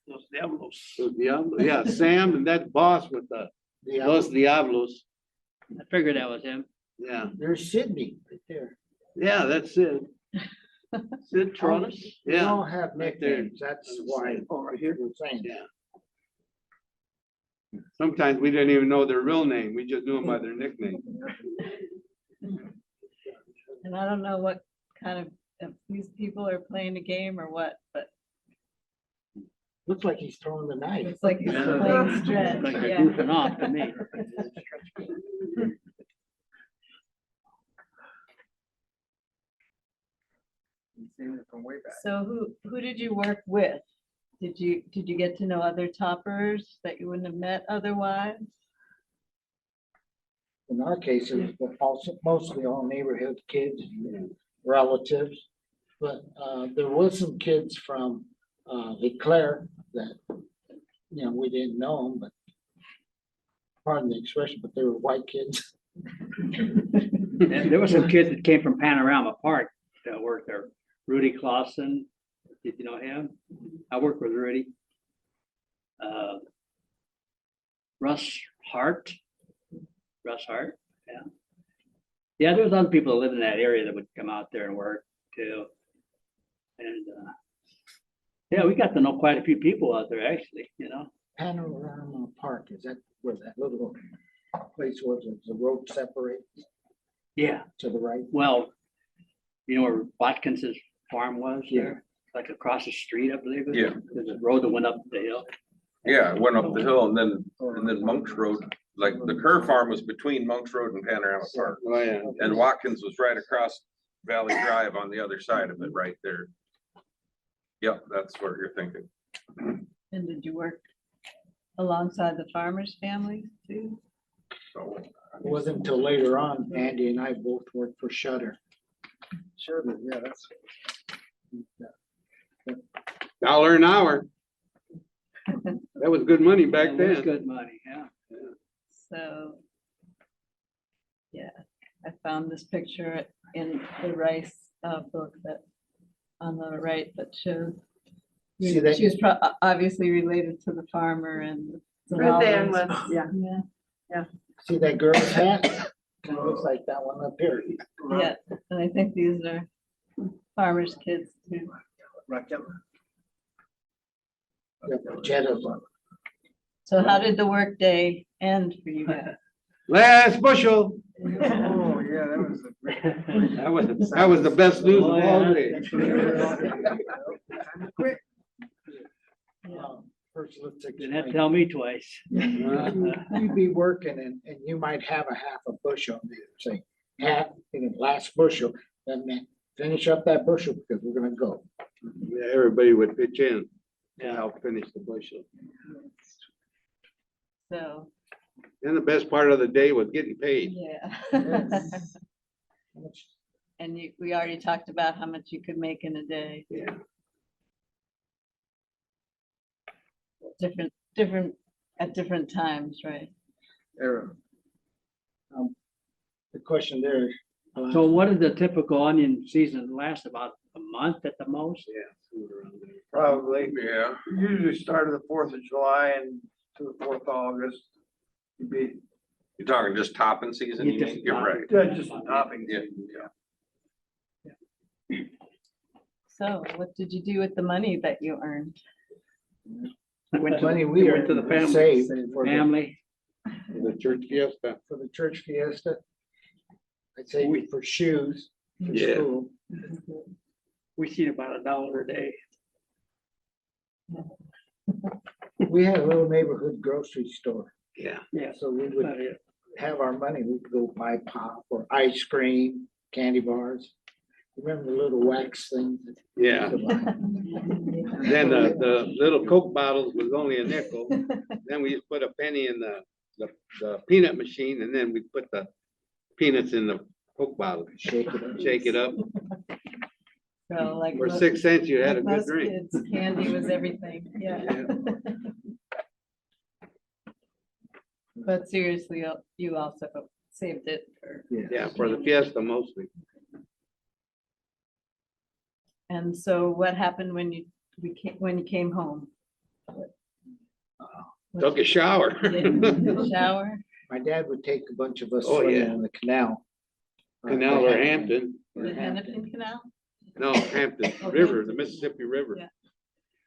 Los Diablos. So Diablo, yeah, Sam and that boss with the Los Diablos. I figured that was him. Yeah, There's Sydney right there. yeah, that's it. Sid Trollus. They Yeah, all have right there. nicknames. That's why we're saying. yeah. Sometimes we didn't even know their real name. We just knew them by their nickname. And I don't know what kind of, if these people are playing a game or what, but Looks like he's throwing the knife. it's like he's Yeah. playing stretch, Like they're yeah. goofing off to me. Seen it from way back. So who did you work with? Did you get to know other toppers that you wouldn't have met otherwise? In our case, it was also mostly all neighborhood kids, relatives. But there was some kids from Leclerc that, you know, we didn't know them, but pardon the expression, but they were white kids. And there were some kids that came from Panorama Park that worked there. Rudy Clausen, did you know him? I worked with Rudy. Russ Hart, yeah. Yeah, there was other people that lived in that area that would come out there and work too. And yeah, we got to know quite a few people out there actually, you know. Panorama Park, is that where that little place was, the road separates Yeah, to the right? well, you know where Watkins's farm was Yeah. there? Like across the street, I believe. it. Yeah. There's a road that went up the hill. Yeah, it went up the hill and then Monk's Road, like the Kerr farm was between Monk's Road and Panorama Park. Oh, yeah. And Watkins was right across Valley Drive on the other side of it, right there. Yep, that's what you're thinking. And did you work alongside the farmers' families too? So, It wasn't until later on, Andy and I both worked for Shutter. Sure, yeah, that's. $1 an hour. That was good money back That was then. good money, yeah. So, yeah, I found this picture in the Rice book that on the right that shows. See that? She was obviously related to the farmer and. Ruth Ann was, yeah. Yeah, See that girl's hat? Kind of looks like that one up here. yeah, and I think these are farmers' kids too. Raquel. Jetta's on. So how did the workday end for you guys? Last bushel. Oh, yeah, that was a great. That was the best news of all day. Quick. First, let's Didn't have to explain. tell me twice. You'd be working and you might have a half a bushel, say, half in the last bushel, that meant finish up that bushel because we're gonna go. Yeah, everybody would pitch in to help finish the bushel. So, And the best part of the day was getting paid. yeah. Yes. And we already talked about how much you could make in a day. Yeah. Different at different times, right? Era. The question there. So what is the typical onion season last, about a month at the most? Probably, yeah, usually start of the 4th of July and to the 4th of August. You'd be, you're talking just topping season, you mean? You're right. just the topping. Yeah, yeah. So what did you do with the money that you earned? Went to- Money we went to the family. saved for the Family, The church fiesta. for the church fiesta. I'd say for shoes, for Yeah. school. We see about $1 a day. We had a little neighborhood grocery store, Yeah. Yeah. so we About would it. have our money, we'd go buy pop or ice cream, candy bars. Remember the little wax things? that we Yeah. used to buy? Then the little Coke bottles was only a nickel. Then we used to put a penny in the peanut machine, and then we put the peanuts in the Coke bottle. Shake it up. Shake it up. So like. For most- 6 cents, you had a like good most drink. kids, Candy was everything, yeah. But seriously, you also saved it for, Yeah, for the fiesta mostly. and so what happened when when you came home? Took a shower. Shower? My dad would take a bunch of us Oh, swimming yeah. in the canal. Canal or Hampton. The Hennepin Canal? No, Hampton Oh, River, Hampton. the Mississippi River. Yeah.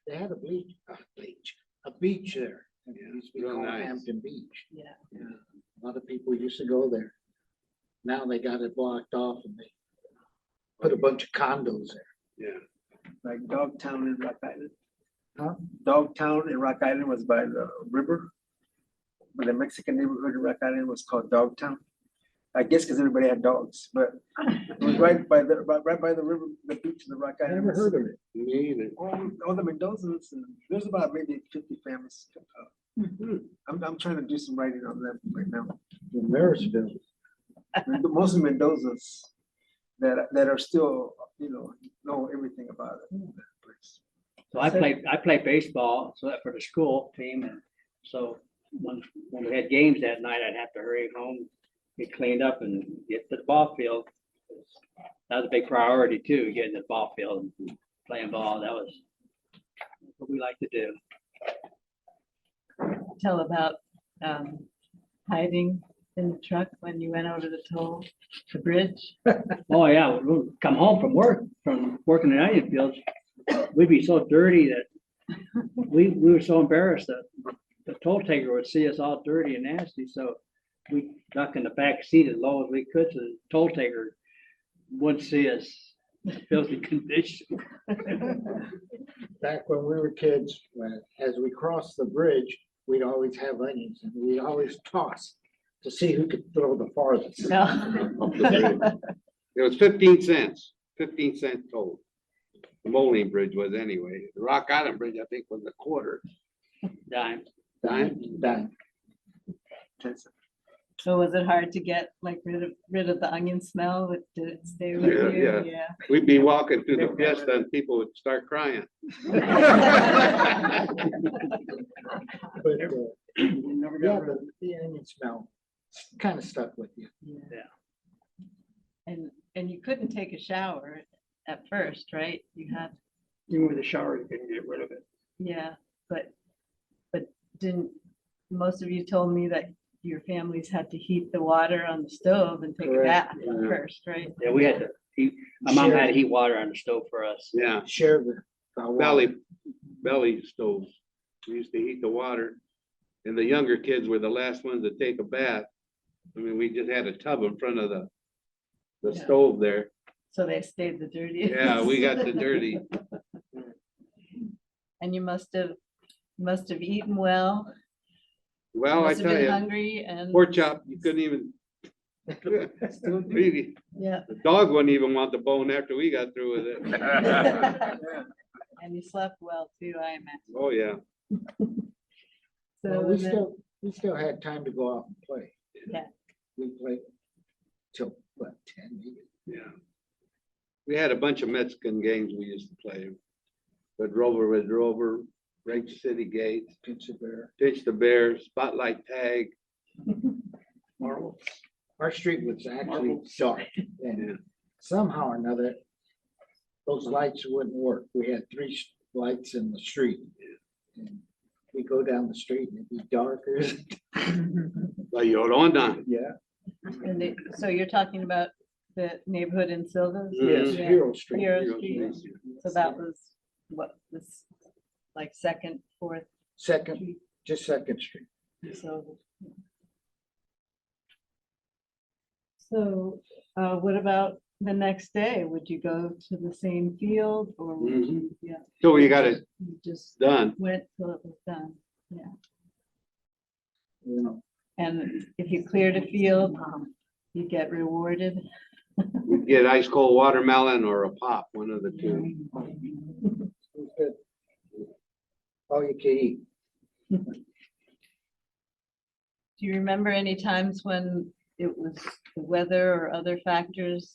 They had a beach there. It used to be real called nice. Hampton Beach. Yeah. A lot of people used to go there. Now they got it blocked off and they put a bunch of condos there. Yeah. Like Dogtown in Rock Island. Huh? Dogtown in Rock Island was by the river. But the Mexican neighborhood in Rock Island was called Dogtown. I guess because everybody had dogs, but it was right by the river, the beach of the Rock I Island. never heard of it. Me either. All the Mendozans, and there's about maybe 50 families. I'm trying to do some writing on them right now. In Marysville. Most of Mendozas that are still, know everything about it. So I played baseball, so that for the school team, and so when we had games that night, I'd have to hurry home, get cleaned up and get to the ball field. That was a big priority too, getting to the ball field and playing ball. That was what we like to do. Tell about hiding in the truck when you went over the bridge. Oh, yeah, we'd come home from working in onion fields, we'd be so dirty that we were so embarrassed that the toll taker would see us all dirty and nasty, so we duck in the back seat as low as we could, so the toll taker wouldn't see us in filthy condition. Back when we were kids, as we crossed the bridge, we'd always have onions and we'd always toss to see who could throw the farthest. It was 15 cents, 15 cent toll. The Moline Bridge was anyway. The Rock Island Bridge, I think, was a quarter. Dime. Dime. So was it hard to get like rid of the onion smell? Did it stay with Yeah, you? yeah. We'd be walking through the fiesta and people would start crying. But, Never yeah, got rid of it. the onion smell kind of stuck with you. And you couldn't take a shower at first, right? You had, Even with a shower, you couldn't get rid of it. yeah, but didn't, most of you told me that your families had to heat the water on the stove and take a Correct. bath Yeah. first, right? Yeah, we had to heat, my mom had to heat water on the stove for us. Yeah, Share the belly stoves. We used to heat the water. And the younger kids were the last ones to take a bath. I mean, we just had a tub in front of the Yeah. stove there. So they stayed the dirtiest. Yeah, we got the dirty. And you must have eaten well. Well, I Must have tell been you, hungry and. pork chop, you couldn't even. Really, Yeah, the dog wouldn't even want the bone after we got through with it. and you slept well too, I imagine. Oh, yeah. So Well, was it- we still had time to go out and play. Yeah. We played till, 10 maybe. Yeah. We had a bunch of Mexican games we used to play. Red Rover, Range City Gate, Pinch a bear. Pitch the Bear, Spotlight Tag. Marbles. Our street was actually dark and somehow or another, those lights wouldn't work. We had 3 lights in the street. And we go down the street and it'd be darker. La Llorona. Yeah. So you're talking about the neighborhood in Silva's? Yes, Yeah. Hero Street. Hero Street. So that was what was like second, fourth, Second, just Second Street. so. So, what about the next day? Would you go to the same field or would you, yeah, So you got it you just done. went till it was done? Yeah. You know, And if you cleared a field, you get rewarded. You get ice cold watermelon or a pop, one of the two. it's good. All you can eat. Do you remember any times when it was the weather or other factors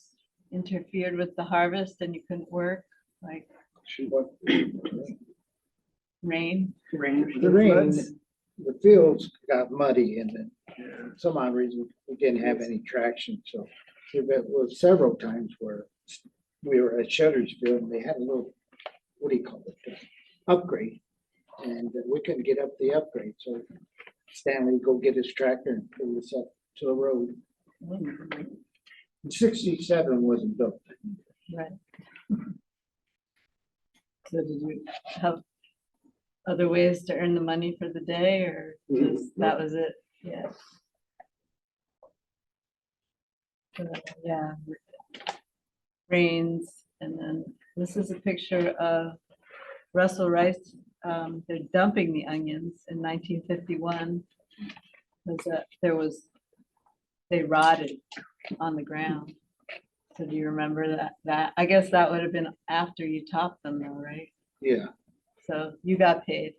interfered with the harvest and you couldn't work, like rain? The rain, the fields got muddy and then some odd reason we didn't have any traction, so there was several times where we were at Shuttersville and they had a little, what do you call it? Upgrade. And we couldn't get up the upgrade, so Stanley would go get his tractor and pull us up to the road. 67 wasn't built. Right. So did you have other ways to earn the money for the day or just that was it? Yeah. Yeah. Rains, and then this is a picture of Russell Rice. They're dumping the onions in 1951. They rotted on the ground. So do you remember that? I guess that would have been after you topped them though, right? Yeah. So you got paid.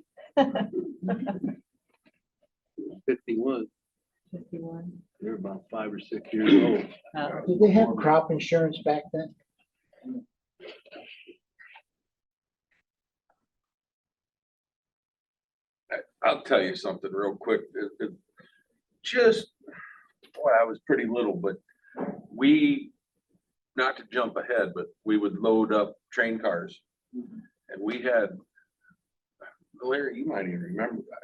51. 51. They're about 5 or 6 years old. Oh, Did they have crop insurance back then? I'll tell you something real quick. Just, boy, I was pretty little, but not to jump ahead, but we would load up train cars. And we had, Larry, you might even remember that.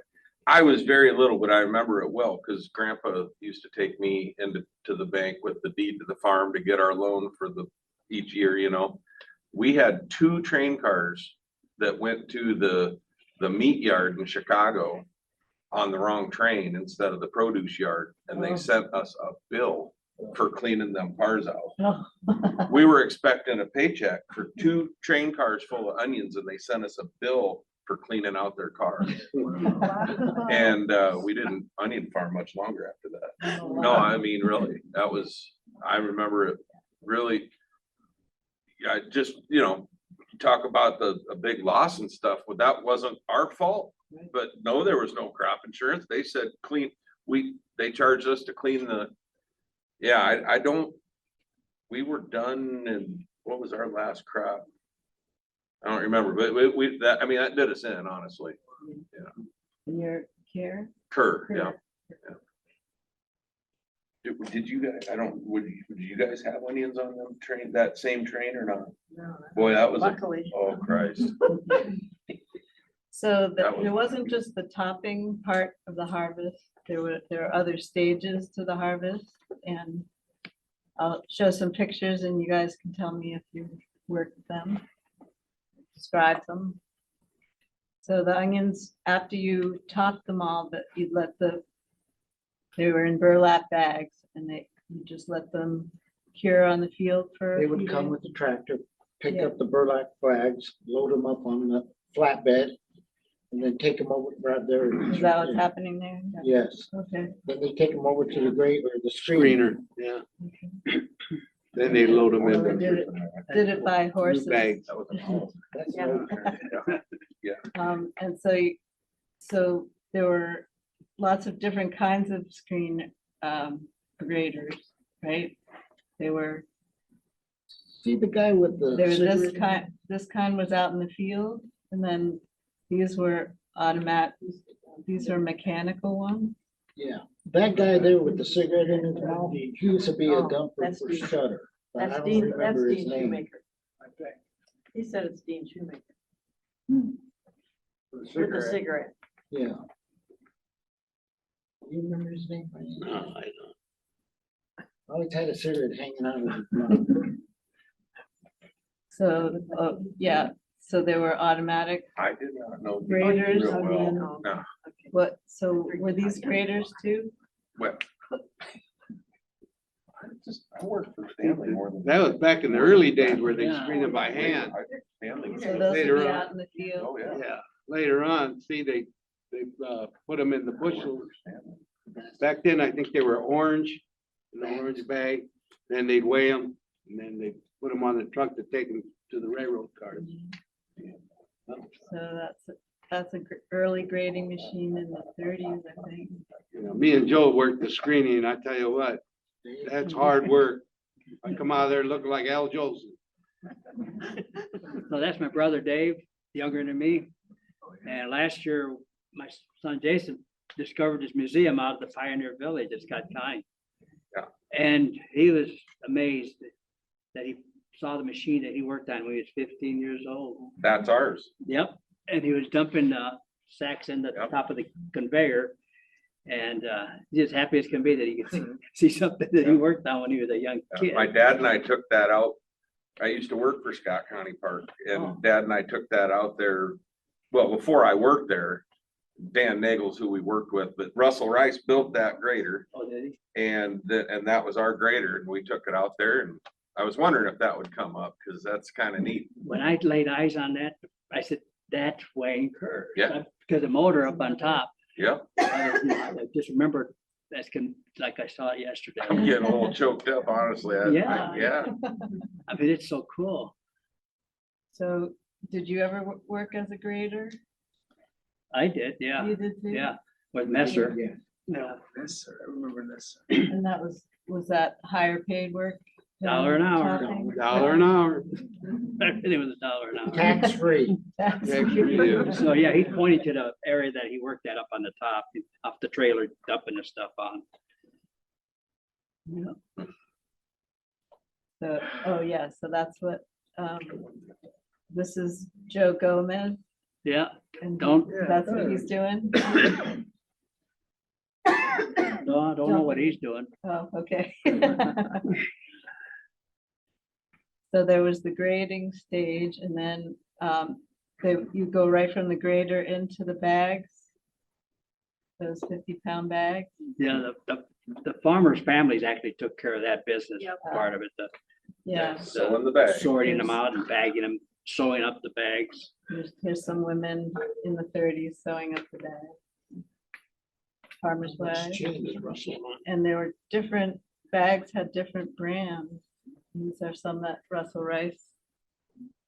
I was very little, but I remember it well because Grandpa used to take me into the bank with the deed to the farm to get our loan for each year, you know. We had 2 train cars that went to the meat yard in Chicago on the wrong train instead of the produce yard, and they sent us a bill for cleaning them cars out. We were expecting a paycheck for 2 train cars full of onions, and they sent us a bill for cleaning out their cars. And we didn't onion farm much longer after that. No, I mean, really, I remember it really. I just, you know, talk about a big loss and stuff. Well, that wasn't our fault, but no, there was no crop insurance. They said they charged us to clean we were done, and what was our last crop? I don't remember, but that did us in, honestly. Yeah. in your care? Yeah. Did you guys, would you guys have onions on them that same train or not? No, Boy, that was, luckily. oh Christ. So That was- it wasn't just the topping part of the harvest. There are other stages to the harvest, and I'll show some pictures and you guys can tell me if you worked with them. Describe them. So the onions, after you top them all, but you they were in burlap bags and you just let them cure on the field for a They few would come days? with the tractor, pick Yeah. up the burlap bags, load them up on the flatbed, and then take them over right there. Is that what's happening there? Yes, Okay. then they take them over to the grate or the screener. Screener, yeah. Then they load them Oh, in. Did it by horses? bags. That was an old. That's Yeah. no- And so there were lots of different kinds of screen graders, right? They were, See the guy with the. there was cigarette? this kind was out in the field, and then these were automatic, these are mechanical ones. Yeah, that guy there with the cigarette in his mouth, he used to be a Oh, dumper that's for Dean. Sutter. but I That's don't Dean, that's remember his Dean name. Shoemaker. He said it's Dean Shoemaker The with the cigarette. cigarette. Yeah. You remember his name? No, I don't. Always had a cigarette hanging out of his mouth. So, yeah, so there were automatic I did not know. graders. Real well. Oh, No. What, so were these graders too? Well, I worked for Stanley more than. That was back in the early days where they screened them by hand. Stanley. So those would Later be on. out in the field. Oh, yeah. Yeah, later on, see, they put them in the bushels. Back then, I think they were orange, in the orange bag, then they'd weigh them, and then they put them on the truck to take them to the railroad cars. So that's a early grading machine in the 30s, I think. You know, me and Joe worked the screening, and I tell you what, that's hard work. I come out of there looking like Al Jolson. So that's my brother Dave, younger than me. And last year, my son Jason discovered this museum out of the Pioneer Village. It's got kind. Yeah. And he was amazed that he saw the machine that he worked on when he was 15 years old. That's ours. Yep. And he was dumping sacks in the Yep. top of the conveyor. And he's as happy as can be that he could see something that he worked on when he was a young kid. My dad and I took that out. I used to work for Scott County Park Oh. and Dad and I took that out there. Well, before I worked there, Dan Nagel's who we worked with, but Russell Rice built that grader Oh, did he? and that was our grader and we took it out there and I was wondering if that would come up because that's kind of neat. When I laid eyes on that, I said, that's weighing curves. Yeah. Because the motor up on top. Yep. I just remembered like I saw it yesterday. I'm getting a little choked up, honestly. Yeah. Yeah. I mean, it's so cool. So did you ever work as a grader? I did, yeah, You did too? yeah, with Messer. Yeah. Yeah. Yes, sir. I remember this. And that was that higher paid work? $1 an hour. Chopping? $1 an hour. It was $1 an hour. Tax-free. That's- Yeah. So, yeah, he pointed to the area that he worked at up on the top, off the trailer, dumping the stuff on. Yeah. So, oh yeah, so that's what, this is Joe Gomez Yeah, and Don't- that's what he's doing? no, I don't know what he's doing. Oh, okay. So there was the grading stage and then you go right from the grader into the bags. Those 50-pound bags. Yeah, the farmers' families actually took care of that business Yep. part of it, the Yeah, So in the bag. sorting them out and bagging them, sewing up the bags. here's some women in the 30s sewing up the bag. Farmer's bag. And there were different bags had different brands. These are some that Russell Rice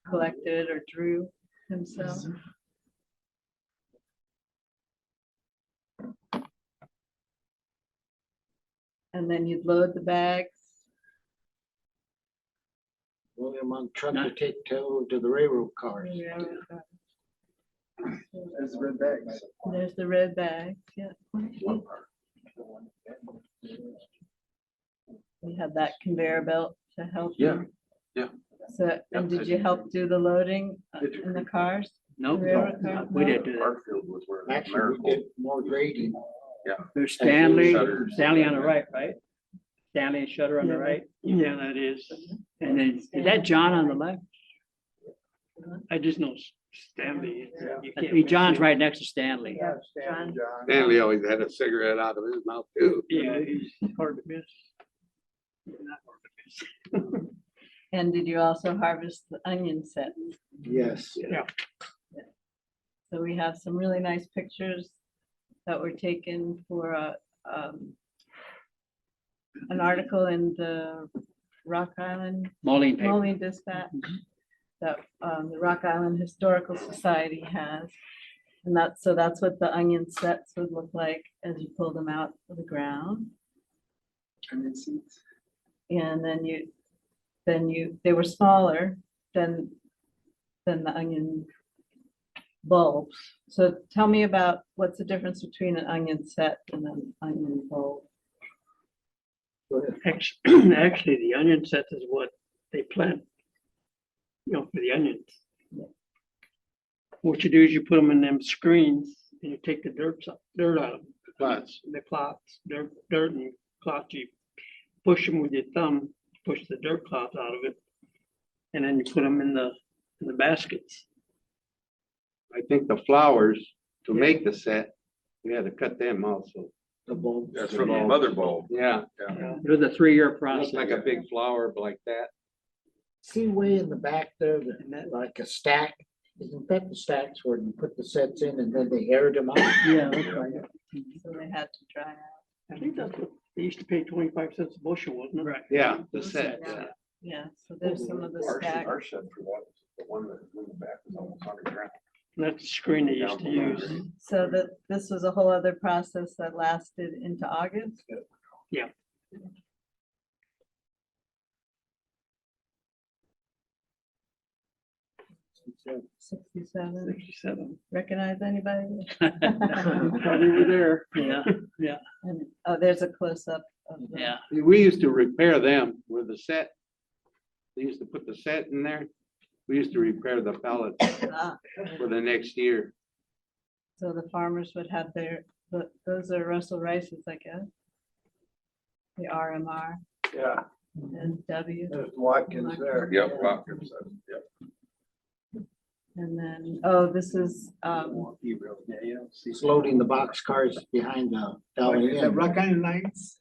collected or drew himself. And then you'd load the bags. Load them on truck to take to the railroad cars. That's red bags. There's the red bags, yeah. We had that conveyor belt to help. Yeah, you. So, and did you help do the loading in the cars? Nope, Railroad car? we didn't do that. Hartfield was where the Actually, Miracle. we did more grading. There's Stanley, Shutters. Stanley on the right, right? Stanley and Shutter on the right. Yeah, that is. And then, is that John on the left? I just know Stanley. You I can't think John's miss him. right next to Stanley. Yeah, John. Stanley always had a cigarette out of his mouth too. Yeah, he's hard to miss. Not hard to miss. And did you also harvest the onion sets? Yes. So we have some really nice pictures that were taken for an article in the Rock Island Moline paper. Moline Dispatch that the Rock Island Historical Society has. And that's what the onion sets would look like as you pull them out of the ground. Onion seeds. And then they were smaller than the onion bulbs. So tell me about what's the difference between an onion set and an onion bulb. Actually, the onion set is what they plant, for the onions. What you do is you put them in them screens and you take the dirt out of them. Plots. The clots, dirt and clots, you push them with your thumb, push the dirt clots out of it. And then you put them in the baskets. I think the flowers to make the set, we had to cut them also. The bulb. That's from the mother bulb. Yeah, It was a 3-year looks process. like a big flower like that. See way in the back there, like a stack, isn't that the stacks where you put the sets in and then they aired them out? Yeah, that's right. So they had to dry out. I think that's what, they used to pay 25 cents a bushel, wasn't it? Right. Yeah, the set, yeah. Yeah, so there's some of the Our stacks. shed for that, the one that in the back is almost underground. That's the screen they used to use. So that this was a whole other process that lasted into August. Yeah. '67. 67. Recognize anybody? Probably were there. Yeah, And, oh, there's a close-up of the. yeah. We used to repair them with the set. They used to put the set in there. We used to repair the pallets Ah, for the next year. So the farmers would have their, those are Russell Rice's, I guess. The RMR Yeah, and W. there's Watkins there. Yep, Watkins, yep. And then, oh, this is, Yeah, you don't see. It's loading the box cars behind the Valley Is that Inn. Rock Island Nights?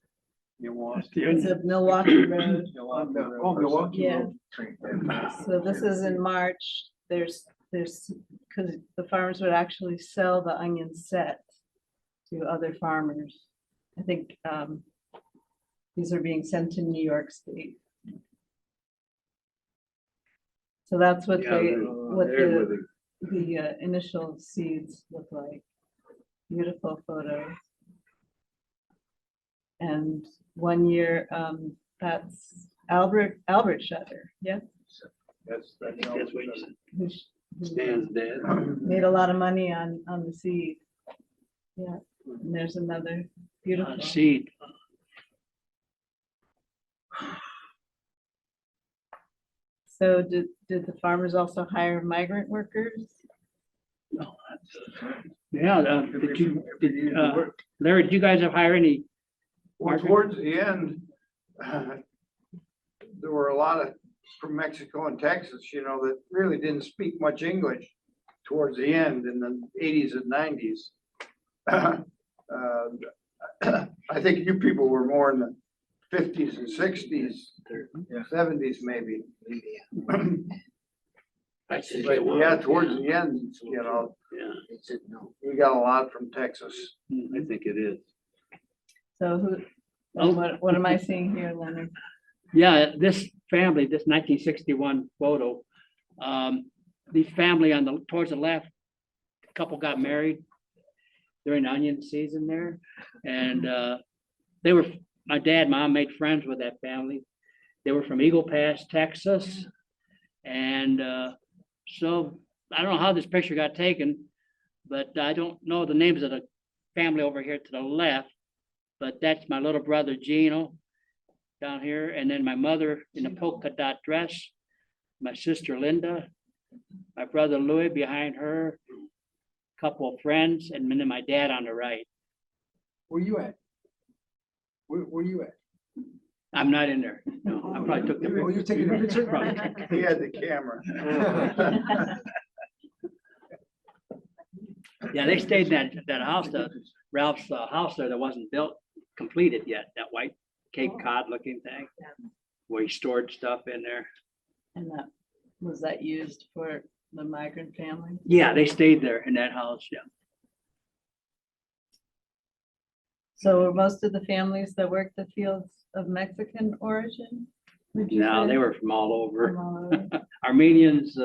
You want. The is it Milwaukee Road? Oh, Milwaukee Yeah. Road train. So this is in March. There's, because the farmers would actually sell the onion set to other farmers. I think these are being sent to New York State. So that's what Yeah, they, they're- what they're the, the initial seeds look like. Beautiful photos. And 1 year, that's Albert Shutter, yeah. That's I think that's what you said. who Stands dead. made a lot of money on the seed. Yeah, and there's another beautiful. Seed. So did the farmers also hire migrant workers? Yeah, Larry, did you guys have hired any? Well, towards the end, there were a lot of from Mexico and Texas, you know, that really didn't speak much English towards the end in the 80s and 90s. I think you people were more in the 50s and 60s, 70s maybe. I said, But yeah, towards the end, you know, Yeah, They said no. we got a lot from Texas. I think it is. So who, Oh. what am I seeing here, Leonard? yeah, this family, this 1961 photo, the family on the, towards the left, couple got married during onion season there. And they were, my dad, mom made friends with that family. They were from Eagle Pass, Texas. And so I don't know how this picture got taken, but I don't know the names of the family over here to the left. But that's my little brother Gino down here, and then my mother in a polka dot dress, my sister Linda, my brother Louis behind her, couple of friends, and then my dad on the right. Where you at? Where you at? I'm not in there. No, I probably took the. Oh, you're taking a picture? Probably. He had the camera. Yeah, they stayed in that house, Ralph's house there that wasn't built, completed yet, that white Cape Cod looking thing, where he stored stuff in there. And that, was that used for the migrant family? Yeah, they stayed there in that house, yeah. So were most of the families that worked the fields of Mexican origin? would you No, say? they were from all From over. all over? Armenians,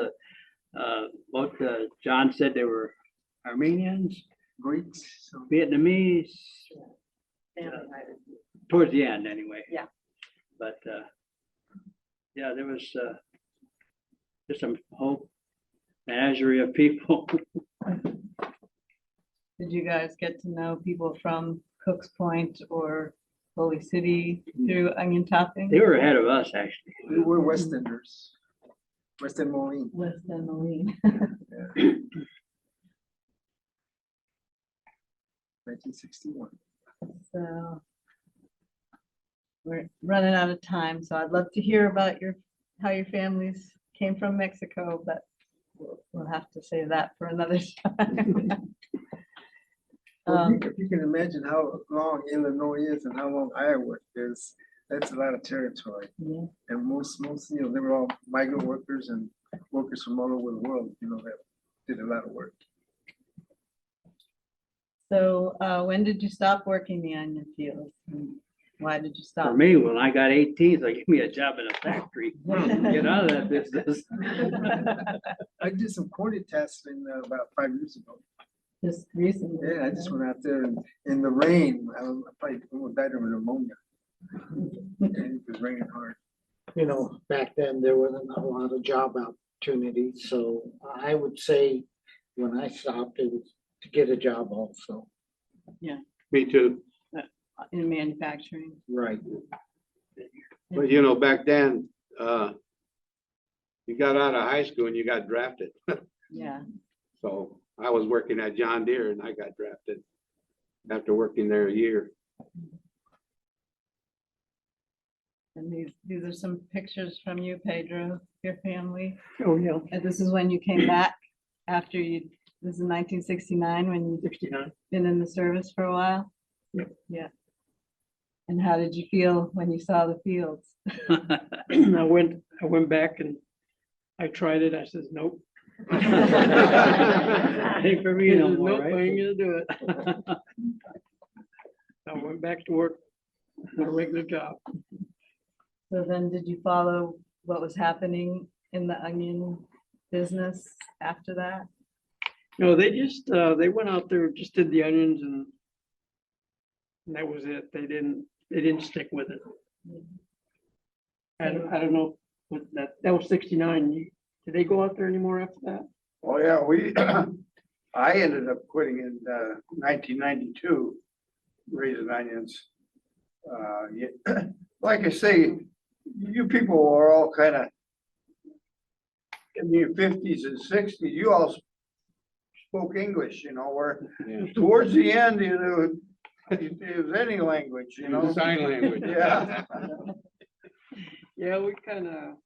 both John said they were Armenians, Greeks. so- Vietnamese, Family hired. towards the end anyway. Yeah. But, yeah, there was just some whole menagerie of people. Did you guys get to know people from Cook's Point or Holy City through onion topping? They were ahead of us, actually. We were West Enders. West End Moline. West End Moline. 1961. So we're running out of time, so I'd love to hear about how your families came from Mexico, but we'll have to save that for another time. Well, if you can imagine how long Illinois is and how long Iowa is, that's a lot of territory. Yeah. And most, you know, they were all migrant workers and workers from all over the world, you know, that did a lot of work. So when did you stop working the onion fields? And why did you For stop? me, when I got 18, they gave me a job in a factory, get out of that business. I did some corn testing about 5 years ago. Just recently? Yeah, I just went out there and in the rain, I probably almost died of pneumonia. And it was raining hard. You know, back then, there wasn't a lot of job opportunities, so I would say when I stopped, it was to get a job also. Me too. In manufacturing? Right. But you know, back then, you got out of high school and you got drafted. Yeah. So I was working at John Deere and I got drafted after working there a year. And these are some pictures from you, Pedro, your family. Oh, yeah, And this is when you came back after this is 1969 when you've 69. been in the service for a while? Yep. Yeah. And how did you feel when you saw the fields? I went back and I tried it. I says, nope. Ain't for me no Nope, more, I right? ain't gonna do it. I went back to work, my regular job. So then did you follow what was happening in the onion business after that? No, they just, they went out there, just did the onions and that was it. They didn't stick with it. I don't know, what that was 69. Did they go out there anymore after that? Oh, yeah, I ended up quitting in 1992, raising onions. Like I say, you people are all kind of in your 50s and 60s, you all spoke English, you know, where Yeah. towards the end, you know, it was any language, you know? Sign language. Yeah. Yeah, we kind of,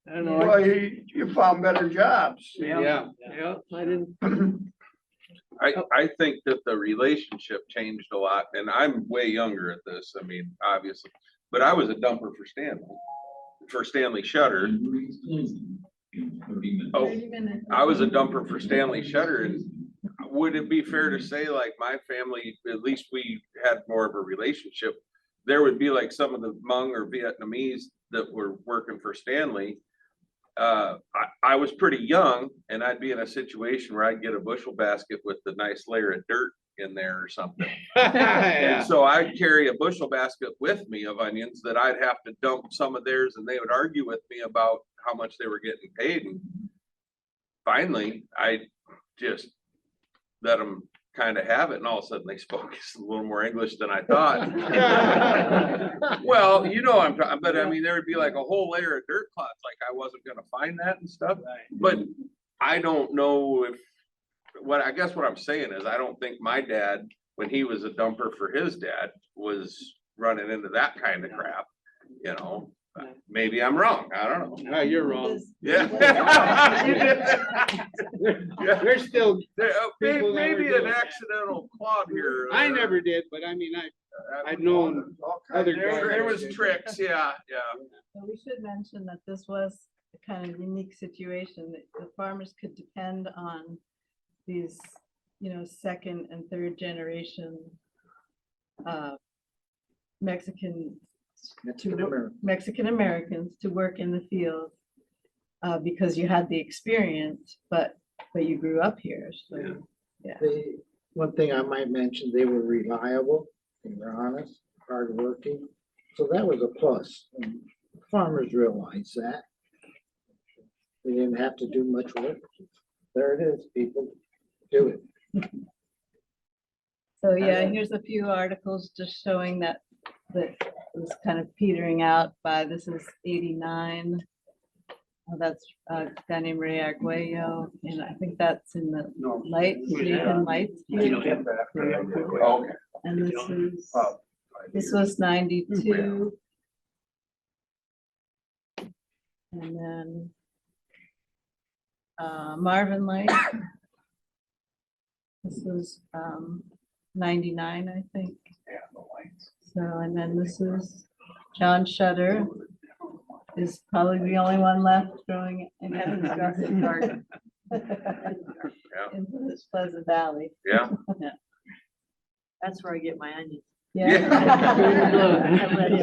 I don't know. Well, you found better jobs. Yeah. Yeah, I didn't, I think that the relationship changed a lot, and I'm way younger at this, I mean, obviously, but I was a dumper for Stanley Shutter. Oh, I was a dumper for Stanley Shutter, and would it be fair to say, like, my family, at least we had more of a relationship? There would be like some of the Hmong or Vietnamese that were working for Stanley. I was pretty young and I'd be in a situation where I'd get a bushel basket with a nice layer of dirt in there or something. Yeah. And so I'd carry a bushel basket with me of onions that I'd have to dump some of theirs, and they would argue with me about how much they were getting paid. And finally, I just let them kind of have it, and all of a sudden they spoke a little more English than I thought. Well, you know, but I mean, there would be like a whole layer of dirt clods, like I wasn't gonna find that and stuff. But I don't know if, I guess what I'm saying is, I don't think my dad, when he was a dumper for his dad, was running into that kind of crap, you know? Maybe I'm wrong, I don't know. No, you're wrong. Yeah. There's still, people that Maybe were an doing that. accidental clod here. I never did, but I mean, I've known other There guys. was tricks, yeah. So we should mention that this was a kind of unique situation, that the farmers could depend on these, you know, second and third generation Mexican Americans to work in the field because you had the experience, but you grew up here. So yeah. One thing I might mention, they were reliable, they were honest, hardworking, so that was a plus. And farmers realized that. They didn't have to do much work. There it is, people, do it. So yeah, here's a few articles just showing that it was kind of petering out by, this is 89. That's a guy named Ray Arguello, and I think that's in the lights, Nathan Lights. Okay. And this was 92. And then Marvin Light. This was 99, I think. So, and then this is John Shutter is probably the only one left growing in Evan's garden. In this Pleasant Valley. Yeah. That's where I get my onions. Yeah.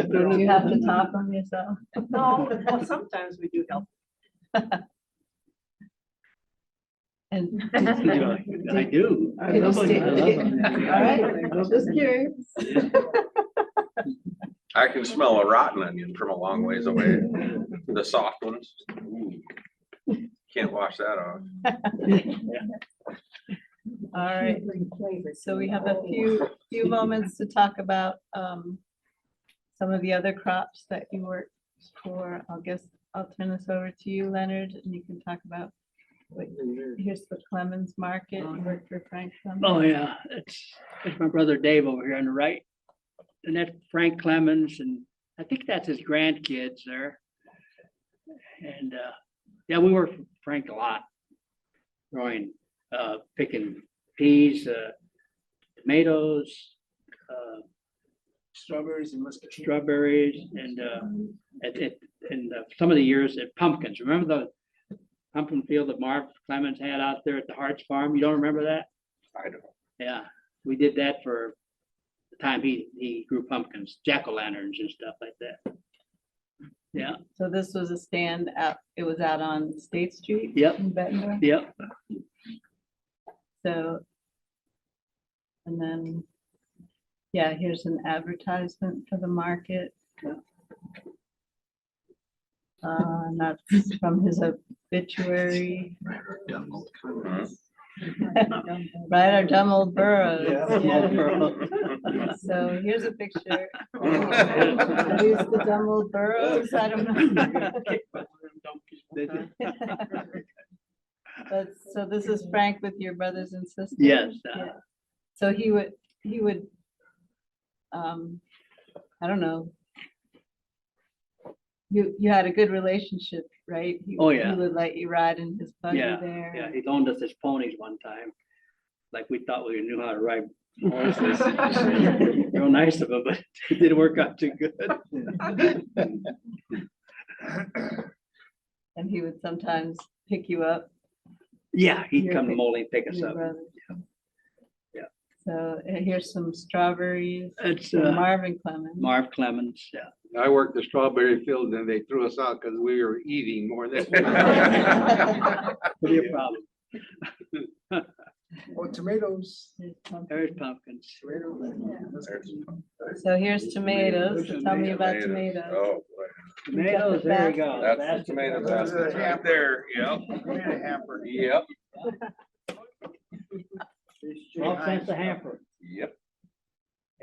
Do you have to top them yourself? No, well, sometimes we do help. And I do. I love them. All right, just curious. I can smell a rotten onion from a long ways away. The soft ones. Ooh. Can't wash that off. All right, so we have a few moments to talk about some of the other crops that you work for. I'll turn this over to you, Leonard, and you can talk about here's the Clemens Market. You work for Frank Clemens. Oh, yeah, it's my brother Dave over here on the right. And that's Frank Clemens, and I think that's his grandkids there. And yeah, we work for Frank a lot. Growing, picking peas, tomatoes, Strawberries and muscat. strawberries, and some of the years at pumpkins. Remember the pumpkin field that Marv Clemens had out there at the Hart's Farm? You don't remember that? I don't. Yeah, we did that for the time he grew pumpkins, jack-o'-lanterns and stuff like that. Yeah, So this was a stand out, it was out on State Street? Yep. In Bettendorf? yep. So, and then, yeah, here's an advertisement for the market. And that's from his obituary. Right, our dumb old burrows. Yeah. So here's a picture. Are these the dumb old burrows? I don't know. But, so this is Frank with your brothers and sisters? Yes. Yeah. So he would, I don't know. You had a good relationship, right? Oh, yeah. He would let you ride in his buggy Yeah, there. yeah, he loaned us his ponies one time. Like we thought we knew how to ride horses. Real nice of him, but it didn't work out too good. And he would sometimes pick you up. Yeah, he'd Your come to pic- Moline pick us your up. brothers. Yeah. So here's some strawberries. It's from Marvin Clemens. Marv Clemens, yeah. I worked the strawberry field and they threw us out because we were eating more than. Could be a problem. Oh, tomatoes. Here's pumpkin. There's pumpkins. So here's tomatoes. So tell me about tomatoes. Oh, boy. Tomatoes, there you go. That's the tomato basket right there. Yep. Yep. 12 cents a hamper. Yep.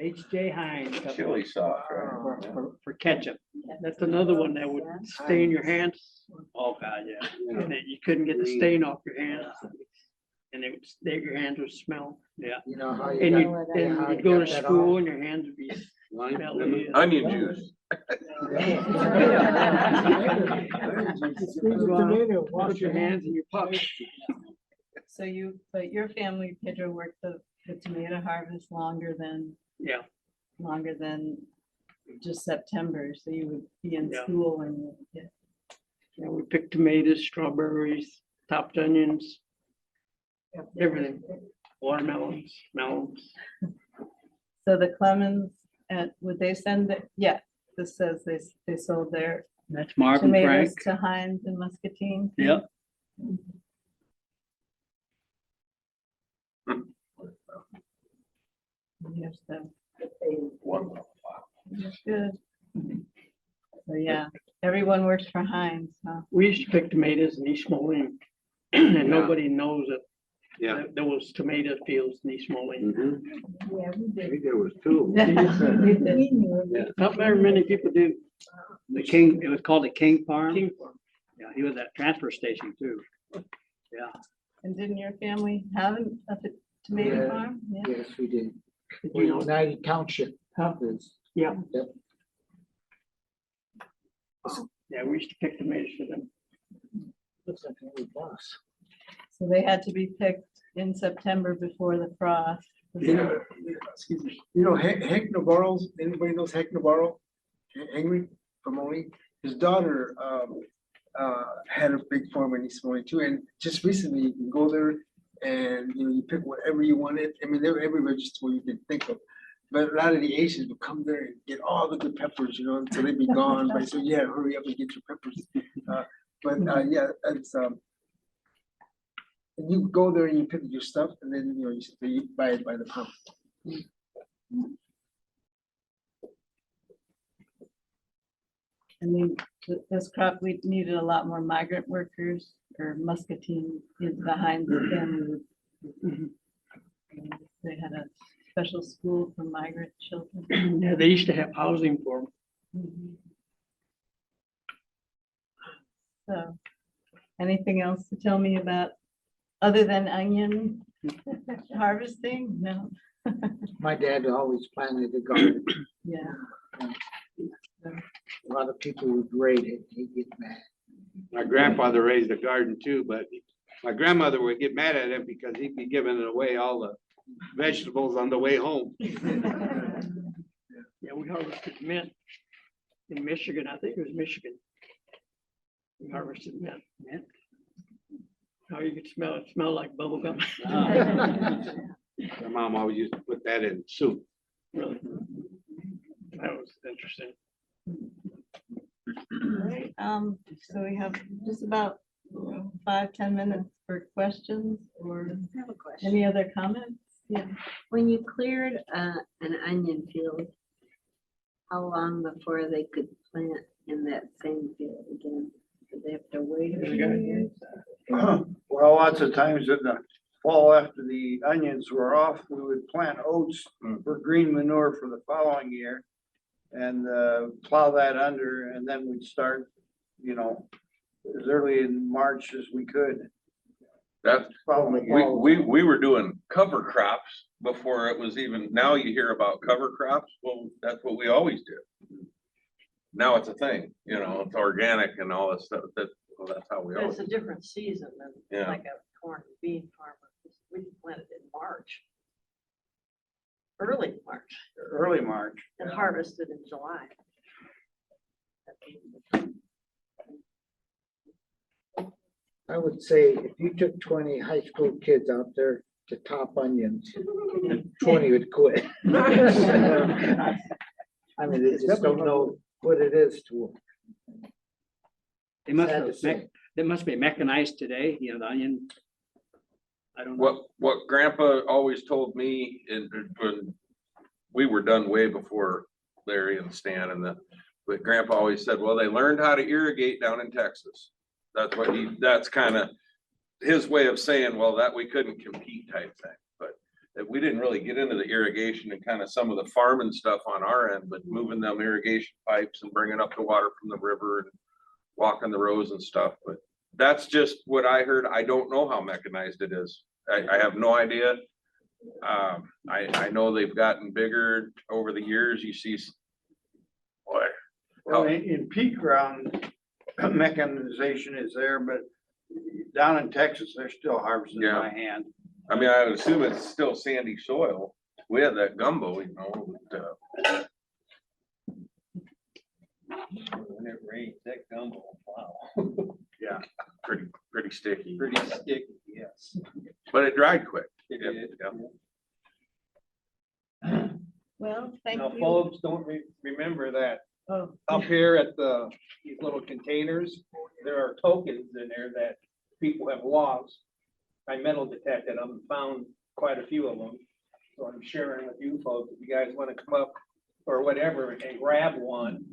H.J. Heinz. Chili sauce, right? For ketchup. That's another one that would stain your hands. Oh, God, yeah. And you couldn't get the stain off your hands. And it would, your hands would smell. Yeah. You know how And you you, got, and how you'd you go got to that school off? and your hands would be smelly. Onion juice. Put your hands in your pocket. So but your family, Pedro, worked the tomato harvest longer than just September. So you would be in Yeah. school and Yeah, we picked tomatoes, strawberries, chopped onions, everything, watermelons, melons. so the Clemens, would they send it? Yeah, this says they sold their That's Marv and tomatoes Frank. to Heinz and Muscatine. Yep. Here's that's good. So yeah, everyone works for Heinz, huh? We used to pick tomatoes in East Moline. And nobody knows that Yeah. that there was tomato fields in East Moline. Yeah, we I think there was two. Not very many people do. The King, it was called the King Farm. King Farm. Yeah, he was at transfer station too. Yeah. And didn't your family have a tomato Yeah. farm? Yeah. Yes, we did. You We know, United Township. is- yeah. Yep. Yeah, we used to pick tomatoes for them. Looks like a new boss. So they had to be picked in September before the frost. You know, excuse me, you know, Hank Navarro's, anybody knows Hank Navarro? Henry from Oli, his daughter, had a big farm in East Moline too, and just recently you can go there and, you know, you pick whatever you wanted. I mean, they're every vegetable you can think of. But a lot of the Asians would come there and get all the good peppers, you know, until they'd be gone. But so yeah, hurry up and get your peppers. Yeah, it's and you go there and you pick your stuff, and then you know you buy it by the pound. I mean, this crop, we needed a lot more migrant workers or muscatine behind the family. They had a special school for migrant children. Yeah, they used to have housing for them. So, anything else to tell me about, other than onion harvesting? No. My dad always planted a garden. Yeah. A lot of people would grade it, he'd get mad. My grandfather raised a garden too, but my grandmother would get mad at him because he'd be giving away all the vegetables on the way home. Yeah, we harvested mint in Michigan. I think it was Michigan. We harvested mint. How you could smell it, smell like bubble gum. My mom always used to put that in soup. Really? That was interesting. Right, so we have just about 5-10 minutes for questions or I have a question. any other comments? Yeah. When you cleared an onion field, how long before they could plant in that same field again? Did they have to wait a few years? Well, lots of times in the fall after the onions were off, we would plant oats for green manure for the following year. And plow that under, and then we'd start, you know, as early in March as we could. That's, Following year. we were doing cover crops before it was even, now you hear about cover crops. Well, that's what we always did. Now it's a thing, you know, it's organic and all this stuff. Well, that's how we But always. it's a different season than Yeah. like a corn and bean farmer. We planted in March. Early March Early March. and harvested in July. I would say if you took 20 high school kids out there to top onions, 20 would quit. I mean, they just don't know what it is to them. They must Sad to have, say. they must be mechanized today, you know, the onion. I don't know. What grandpa always told me when we were done way before Larry and Stan but grandpa always said, well, they learned how to irrigate down in Texas. That's what that's kind of his way of saying, well, that we couldn't compete type thing, but that we didn't really get into the irrigation and kind of some of the farming stuff on our end, but moving them irrigation pipes and bringing up the water from the river and walking the rows and stuff. But that's just what I heard. I don't know how mechanized it is. I have no idea. I know they've gotten bigger over the years. You see, boy, Well, in peak ground, mechanization is there, but down in Texas, they're still harvesting Yeah. by hand. I mean, I would assume it's still sandy soil. We had that gumbo, you know, but, When it rains, that gumbo, wow, yeah, pretty sticky, pretty sticky, yes. but it dried quick. It Yep, did. yep. Well, thank Now, you. folks, don't remember that Oh, up here at these little containers, there are tokens in there that people have lost. I metal detected them, found quite a few of them. So I'm sharing with you folks, if you guys want to come up or whatever and grab one,